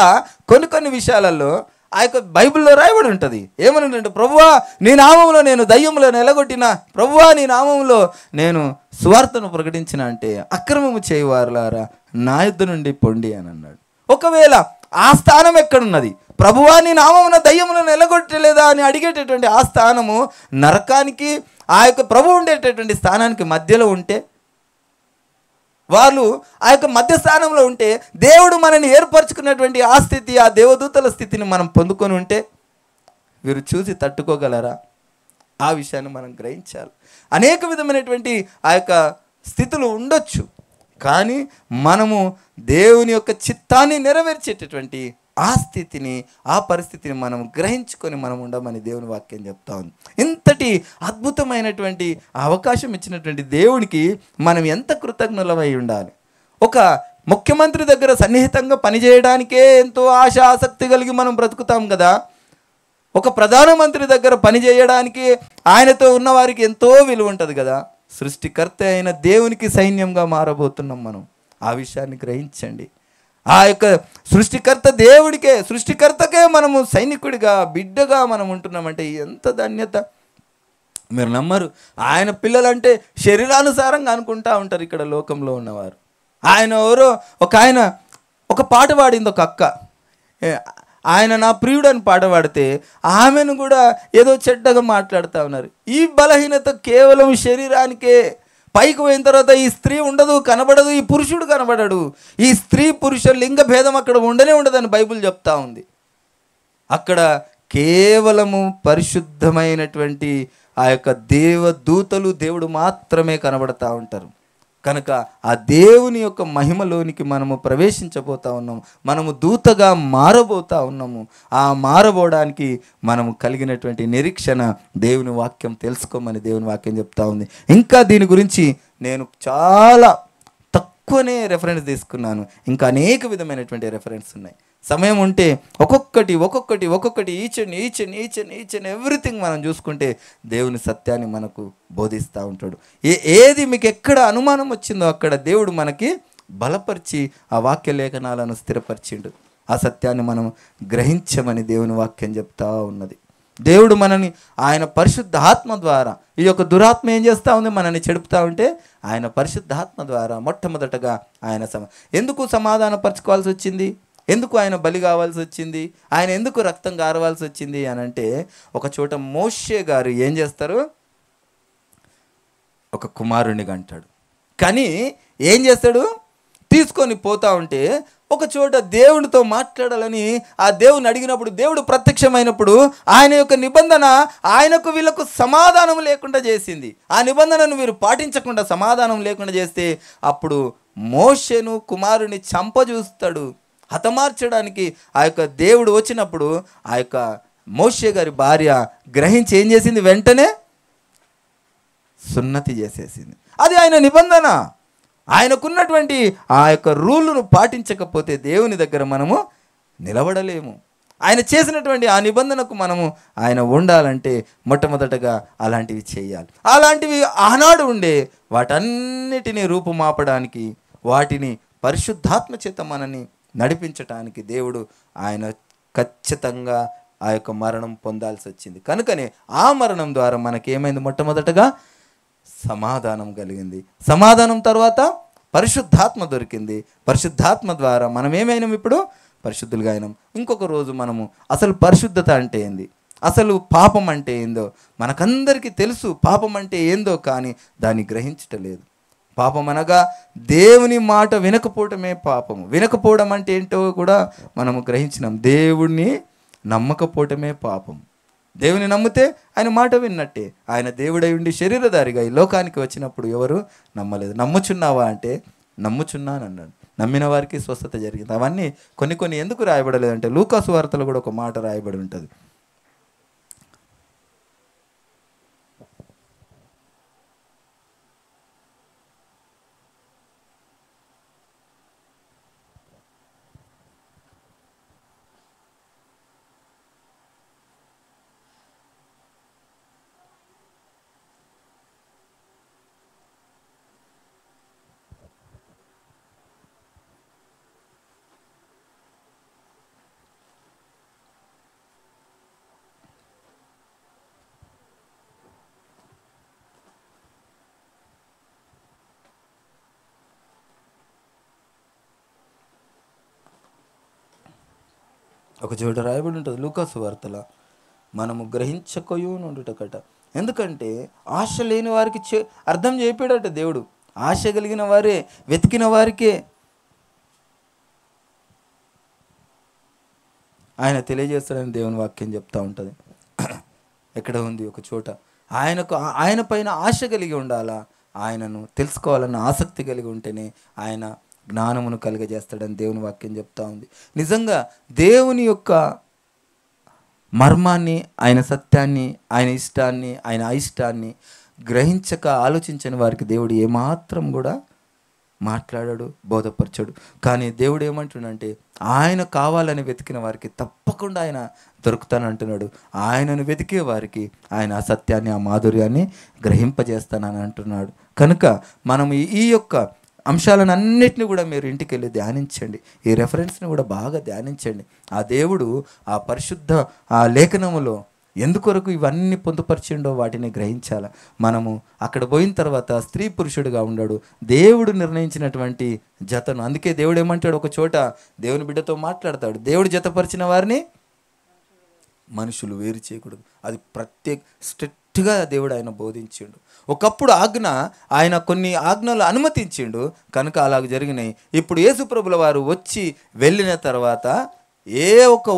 కొన్ని విషయాలలో ఆ యొక్క బైబిల్లో రాయబడి ఉంటుంది. ఏమనంటే, ప్రభువా నీ నామంలో నేను దయ్యములను ఎలగొట్టిన, ప్రభువా నీ నామంలో నేను సువార్తను ప్రకటించిన అంటే, అక్రమము చేయువారులారా నా యుద్ధ నుండి పొండి అని అన్నాడు. ఒకవేళ ఆ స్థానం ఎక్కడున్నది? ప్రభువా నీ నామమున దయ్యములను ఎలగొట్టలేదా అని అడిగేటటువంటి ఆ స్థానము నరకానికి ఆ యొక్క ప్రభు ఉండేటటువంటి స్థానానికి మధ్యలో ఉంటే, వాళ్ళు ఆ యొక్క మధ్య స్థానంలో ఉంటే, దేవుడు మనల్ని ఏర్పరచుకున్నటువంటి ఆ స్థితి, ఆ దేవదూతల స్థితిని మనం పొందుకొని ఉంటే వీరు చూసి తట్టుకోగలరా? ఆ విషయాన్ని మనం గ్రహించాలి. అనేక విధమైనటువంటి ఆ యొక్క స్థితులు ఉండొచ్చు, కానీ మనము దేవుని యొక్క చిత్తాన్ని నెరవేర్చేటటువంటి ఆ స్థితిని, ఆ పరిస్థితిని మనం గ్రహించుకొని మనం ఉండమని దేవుని వాక్యం చెప్తా ఉంది. ఇంతటి అద్భుతమైనటువంటి అవకాశం ఇచ్చినటువంటి దేవునికి మనం ఎంత కృతజ్ఞులమై ఉండాలి. ఒక ముఖ్యమంత్రి దగ్గర సన్నిహితంగా పనిచేయడానికే ఎంతో ఆశ, ఆసక్తి కలిగి మనం బ్రతుకుతాం కదా. ఒక ప్రధానమంత్రి దగ్గర పనిచేయడానికి ఆయనతో ఉన్నవారికి ఎంతో విలువ ఉంటుంది కదా. సృష్టికర్త అయిన దేవునికి సైన్యంగా మారబోతున్నాం మనం. ఆ విషయాన్ని గ్రహించండి. ఆ యొక్క సృష్టికర్తకే మనము సైనికుడిగా బిడ్డగా మనం ఉంటున్నామంటే ఎంత ధన్యత. మీరు నమ్మరు, ఆయన పిల్లలంటే శరీరానుసారంగా అనుకుంటా ఉంటారు ఇక్కడ లోకంలో ఉన్నవారు. ఆయన ఎవరో ఒక పాట పాడింది ఒక అక్క, ఆయన నా ప్రియుడు అని పాట పాడితే ఆమెను కూడా ఏదో చెడ్డగా మాట్లాడుతూ ఉన్నారు. ఈ బలహీనత కేవలం శరీరానికే. పైకి పోయిన తర్వాత ఈ స్త్రీ ఉండదు, కనబడదు, ఈ పురుషుడు కనబడడు. ఈ స్త్రీ పురుష లింగ భేదం అక్కడ ఉండనే ఉండదని బైబిల్ చెప్తా ఉంది. అక్కడ కేవలము పరిశుద్ధమైనటువంటి ఆ యొక్క దేవదూతలు, దేవుడు మాత్రమే కనబడతా ఉంటారు. కనుక ఆ దేవుని యొక్క మహిమలోనికి మనము ప్రవేశించబోతా ఉన్నాము. మనము దూతగా మారబోతా ఉన్నాము. ఆ మారబోవడానికి మనము కలిగినటువంటి నిరీక్షణ దేవుని వాక్యం తెలుసుకోమని దేవుని వాక్యం చెప్తా ఉంది. ఇంకా దీని గురించి నేను చాలా తక్కువనే రెఫరెన్స్ తీసుకున్నాను. ఇంకా అనేక విధమైనటువంటి రెఫరెన్స్ ఉన్నాయి. సమయం ఉంటే ఒక్కొక్కటి ఈచ్ అండ్ ఎవ్రీథింగ్ మనం చూసుకుంటే దేవుని సత్యాన్ని మనకు బోధిస్తూ ఉంటాడు. ఏది మీకు ఎక్కడ అనుమానం వచ్చిందో అక్కడ దేవుడు మనకి బలపరిచి ఆ వాక్య లేఖనాలను స్థిరపరిచిండు. ఆ సత్యాన్ని మనం గ్రహించమని దేవుని వాక్యం చెప్తా ఉన్నది. దేవుడు మనని ఆయన పరిశుద్ధాత్మ ద్వారా, ఈ యొక్క దురాత్మ ఏం చేస్తూ ఉంది, మనల్ని చెడుపుతూ ఉంటే ఆయన పరిశుద్ధాత్మ ద్వారా మొట్టమొదటగా ఆయన ఎందుకు సమాధానపరచుకోవాల్సి వచ్చింది, ఎందుకు ఆయన బలి కావాల్సి వచ్చింది, ఆయన ఎందుకు రక్తం గారవాల్సి వచ్చింది అని అంటే, ఒక చోట మోషే గారు ఏం చేస్తారు, ఒక కుమారుణ్ణి కంటాడు. కానీ ఏం చేస్తాడు, తీసుకొని పోతా ఉంటే ఒక చోట దేవుడితో మాట్లాడాలని ఆ దేవుని అడిగినప్పుడు, దేవుడు ప్రత్యక్షమైనప్పుడు ఆయన యొక్క నిబంధన ఆయనకు వీళ్ళకు సమాధానం లేకుండా చేసింది. ఆ నిబంధనను వీరు పాటించకుండా సమాధానం లేకుండా చేస్తే అప్పుడు మోషేను కుమారుని చంపజూస్తాడు. హతమార్చడానికి ఆ యొక్క దేవుడు వచ్చినప్పుడు ఆ యొక్క మోషే గారి భార్య గ్రహించి ఏం చేసింది, వెంటనే సున్నతి చేసేసింది. అది ఆయన నిబంధన. ఆయనకున్నటువంటి ఆ యొక్క రూలును పాటించకపోతే దేవుని దగ్గర మనము నిలబడలేము. ఆయన చేసినటువంటి ఆ నిబంధనకు మనము ఆయన ఉండాలంటే మొట్టమొదటగా అలాంటివి చేయాలి. అలాంటివి ఆనాడు ఉండే వాటన్నిటినీ రూపుమాపడానికి, వాటిని పరిశుద్ధాత్మ చేత మనని నడిపించటానికి దేవుడు ఆయన ఖచ్చితంగా ఆ యొక్క మరణం పొందాల్సి వచ్చింది. కనుకనే ఆ మరణం ద్వారా మనకేమైంది, మొట్టమొదటగా సమాధానం కలిగింది. సమాధానం తర్వాత పరిశుద్ధాత్మ దొరికింది. పరిశుద్ధాత్మ ద్వారా మనం ఏమైనాం, ఇప్పుడు పరిశుద్ధులుగా అయినాం. ఇంకొక రోజు మనము అసలు పరిశుద్ధత అంటే ఏంది, అసలు పాపం అంటే ఏందో మనకందరికీ తెలుసు. పాపం అంటే ఏందో కానీ దాన్ని గ్రహించటలేదు. పాపం అనగా దేవుని మాట వినకపోవటమే పాపము. వినకపోవడం అంటే ఏంటో కూడా మనము గ్రహించినాం. దేవుణ్ణి నమ్మకపోవటమే పాపం. దేవుని నమ్మితే ఆయన మాట విన్నట్టే. ఆయన దేవుడై ఉండి శరీరధారిగా ఈ లోకానికి వచ్చినప్పుడు ఎవరు నమ్మలేదు. నమ్ముచున్నావా అంటే నమ్ముచున్నాను అన్నాడు. నమ్మిన వారికి స్వస్థత జరిగింది. అవన్నీ కొన్ని ఎందుకు రాయబడలేదంటే లూకాసు వార్తలో కూడా ఒక మాట రాయబడి ఉంటుంది. ఒక చోట రాయబడి ఉంటుంది లూకాసు వార్తలో, మనము గ్రహించకయునుండుటకట. ఎందుకంటే ఆశ లేని వారికి అర్థం చెప్పాడట దేవుడు. ఆశ కలిగిన వారే, వెతికిన వారికే ఆయన తెలియజేస్తాడని దేవుని వాక్యం చెప్తూ ఉంటుంది. ఎక్కడ ఉంది, ఒక చోట ఆయన పైన ఆశ కలిగి ఉండాలా, ఆయనను తెలుసుకోవాలన్న ఆసక్తి కలిగి ఉంటేనే ఆయన జ్ఞానమును కలుగజేస్తాడని దేవుని వాక్యం చెప్తా ఉంది. నిజంగా దేవుని యొక్క మర్మాన్ని, ఆయన సత్యాన్ని, ఆయన ఇష్టాన్ని, ఆయన అయిష్టాన్ని గ్రహించక ఆలోచించని వారికి దేవుడు ఏమాత్రం కూడా మాట్లాడాడు, బోధపరచాడు. కానీ దేవుడు ఏమంటున్నాడంటే ఆయన కావాలని వెతికిన వారికి తప్పకుండా ఆయన దొరుకుతానంటున్నాడు. ఆయనను వెతికే వారికి ఆయన ఆ సత్యాన్ని, ఆ మాధుర్యాన్ని గ్రహింపజేస్తానని అంటున్నాడు. కనుక మనం ఈ యొక్క అంశాలను అన్నిటిని కూడా మీరు ఇంటికి వెళ్ళి ధ్యానించండి. ఈ రెఫరెన్స్ని కూడా బాగా ధ్యానించండి. ఆ దేవుడు ఆ పరిశుద్ధ ఆ లేఖనములో ఎందుకొరకు ఇవన్నీ పొందుపరిచిండో వాటిని గ్రహించాల. మనము అక్కడ పోయిన తర్వాత స్త్రీ పురుషుడిగా ఉన్నాడు, దేవుడు నిర్ణయించినటువంటి జతను. అందుకే దేవుడు ఏమంటాడు, ఒక చోట దేవుని బిడ్డతో మాట్లాడతాడు, దేవుడు జతపరిచిన వారిని మనుషులు వేరు చేయకూడదు. అది స్ట్రిక్ట్గా దేవుడు ఆయన బోధించిండు. ఒకప్పుడు ఆజ్ఞ, ఆయన కొన్ని ఆజ్ఞలు అనుమతించిండు కనుక అలాగ జరిగినాయి. ఇప్పుడు యేసుప్రభుల వారు వచ్చి వెళ్ళిన తర్వాత ఏ ఒక్క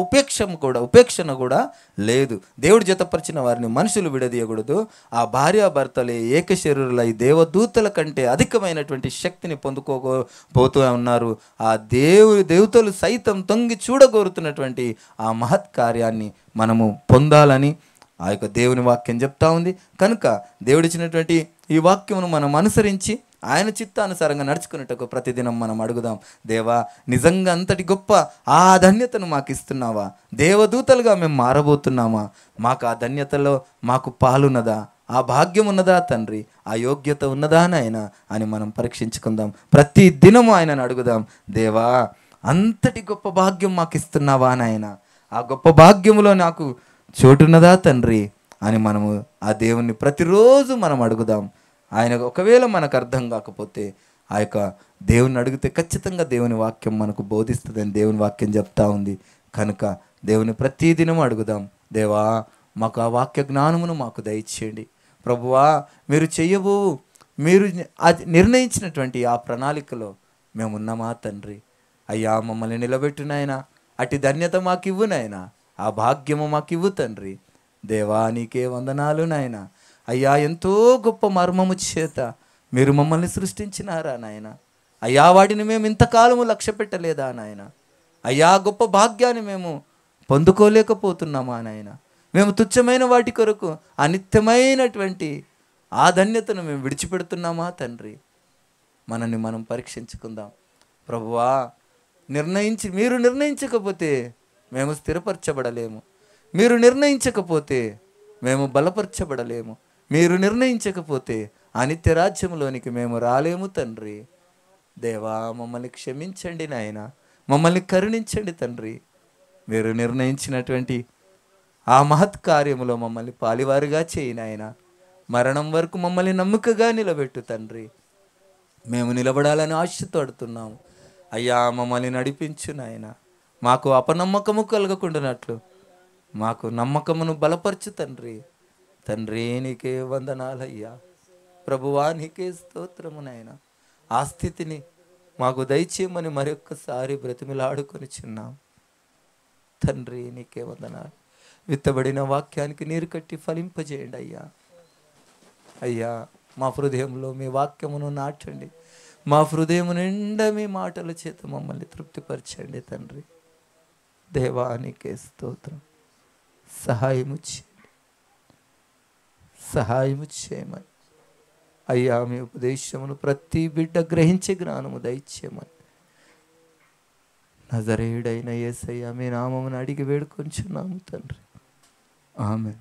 ఉపేక్షణ కూడా లేదు. దేవుడు జతపరిచిన వారిని మనుషులు విడదీయకూడదు. ఆ భార్యాభర్తలే ఏక శరీరులై దేవదూతల కంటే అధికమైనటువంటి శక్తిని పొందుకోబోతూ ఉన్నారు. ఆ దేవతలు సైతం తొంగి చూడగోరుతున్నటువంటి ఆ మహత్ కార్యాన్ని మనము పొందాలని ఆ యొక్క దేవుని వాక్యం చెప్తా ఉంది. కనుక దేవుడిచ్చినటువంటి ఈ వాక్యమును మనం అనుసరించి ఆయన చిత్తానుసారంగా నడుచుకునేటకు ప్రతిదినం మనం అడుగుదాం, దేవా నిజంగా అంతటి గొప్ప ఆ ధన్యతను మాకు ఇస్తున్నావా? దేవదూతలుగా మేము మారబోతున్నామా? మాకు ఆ ధన్యతలో మాకు పాలున్నదా? ఆ భాగ్యం ఉన్నదా తండ్రి? ఆ యోగ్యత ఉన్నదా నాయనా అని మనం పరీక్షించుకుందాం. ప్రతి దినము ఆయనను అడుగుదాం, దేవా అంతటి గొప్ప భాగ్యం మాకు ఇస్తున్నావా నాయన? ఆ గొప్ప భాగ్యములో నాకు చోటున్నదా తండ్రి అని మనము ఆ దేవుణ్ణి ప్రతిరోజు మనం అడుగుదాం. ఆయన ఒకవేళ మనకు అర్థం కాకపోతే ఆ యొక్క దేవుని అడిగితే ఖచ్చితంగా దేవుని వాక్యం మనకు బోధిస్తుందని దేవుని వాక్యం చెప్తా ఉంది. కనుక దేవుని ప్రతిదినం అడుగుదాం, దేవా మాకు ఆ వాక్య జ్ఞానమును మాకు దయచేయండి. ప్రభువా మీరు నిర్ణయించినటువంటి ఆ ప్రణాళికలో మేము ఉన్నామా తండ్రి? అయ్యా మమ్మల్ని నిలబెట్టునాయనా, అటు ధన్యత మాకు ఇవ్వు నాయనా, ఆ భాగ్యము మాకు ఇవ్వు తండ్రి. దేవా నీకే వందనాలు నాయనా. అయ్యా ఎంతో గొప్ప మర్మము చేత మీరు మమ్మల్ని సృష్టించినారా నాయన? అయ్యా వాటిని మేము ఇంతకాలము లక్ష్య పెట్టలేదా నాయన? అయ్యా గొప్ప భాగ్యాన్ని మేము పొందుకోలేకపోతున్నామా నాయన? మేము తుచ్చమైన వాటి కొరకు అనిత్యమైనటువంటి ఆ ధన్యతను మేము విడిచిపెడుతున్నామా తండ్రి? మనల్ని మనం పరీక్షించుకుందాం. ప్రభువా మీరు నిర్ణయించకపోతే మేము స్థిరపరచబడలేము. మీరు నిర్ణయించకపోతే మేము బలపరచబడలేము. మీరు నిర్ణయించకపోతే అనిత్య రాజ్యంలోనికి మేము రాలేము తండ్రి. దేవా మమ్మల్ని క్షమించండి నాయన, మమ్మల్ని కరుణించండి తండ్రి. మీరు నిర్ణయించినటువంటి ఆ మహత్ కార్యములో మమ్మల్ని పాలివారుగా చేయి నాయన. మరణం వరకు మమ్మల్ని నమ్మకగా నిలబెట్టు తండ్రి. మేము నిలబడాలని ఆశతో అడుగుతున్నాము. అయ్యా మమ్మల్ని నడిపించు నాయన. మాకు అపనమ్మకము కలగకుండానట్లు మాకు నమ్మకమును బలపరచు తండ్రి. తండ్రి నీకే వందనాలయ్యా. ప్రభువా నీకే స్తోత్రము నాయనా. ఆ స్థితిని మాకు దయచేయమని మరొక్కసారి బ్రతిమిలాడుకొని చిన్నాం తండ్రి. నీకే వందనాలు. విత్తబడిన వాక్యానికి నీరు కట్టి ఫలింపజేయండి అయ్యా. అయ్యా మా హృదయంలో మీ వాక్యమును నాటండి. మా హృదయం నిండా మీ మాటల చేత మమ్మల్ని తృప్తిపరచండి తండ్రి. దేవానికే స్తోత్రం. సహాయము చేయమని అయ్యా మీ ఉపదేశమును ప్రతి బిడ్డ గ్రహించే జ్ఞానము దయచేయమని నజరేయుడైన యేసయ్యా మీ నామమును అడిగి వేడుకొంచున్నాము తండ్రి. ఆమేన్.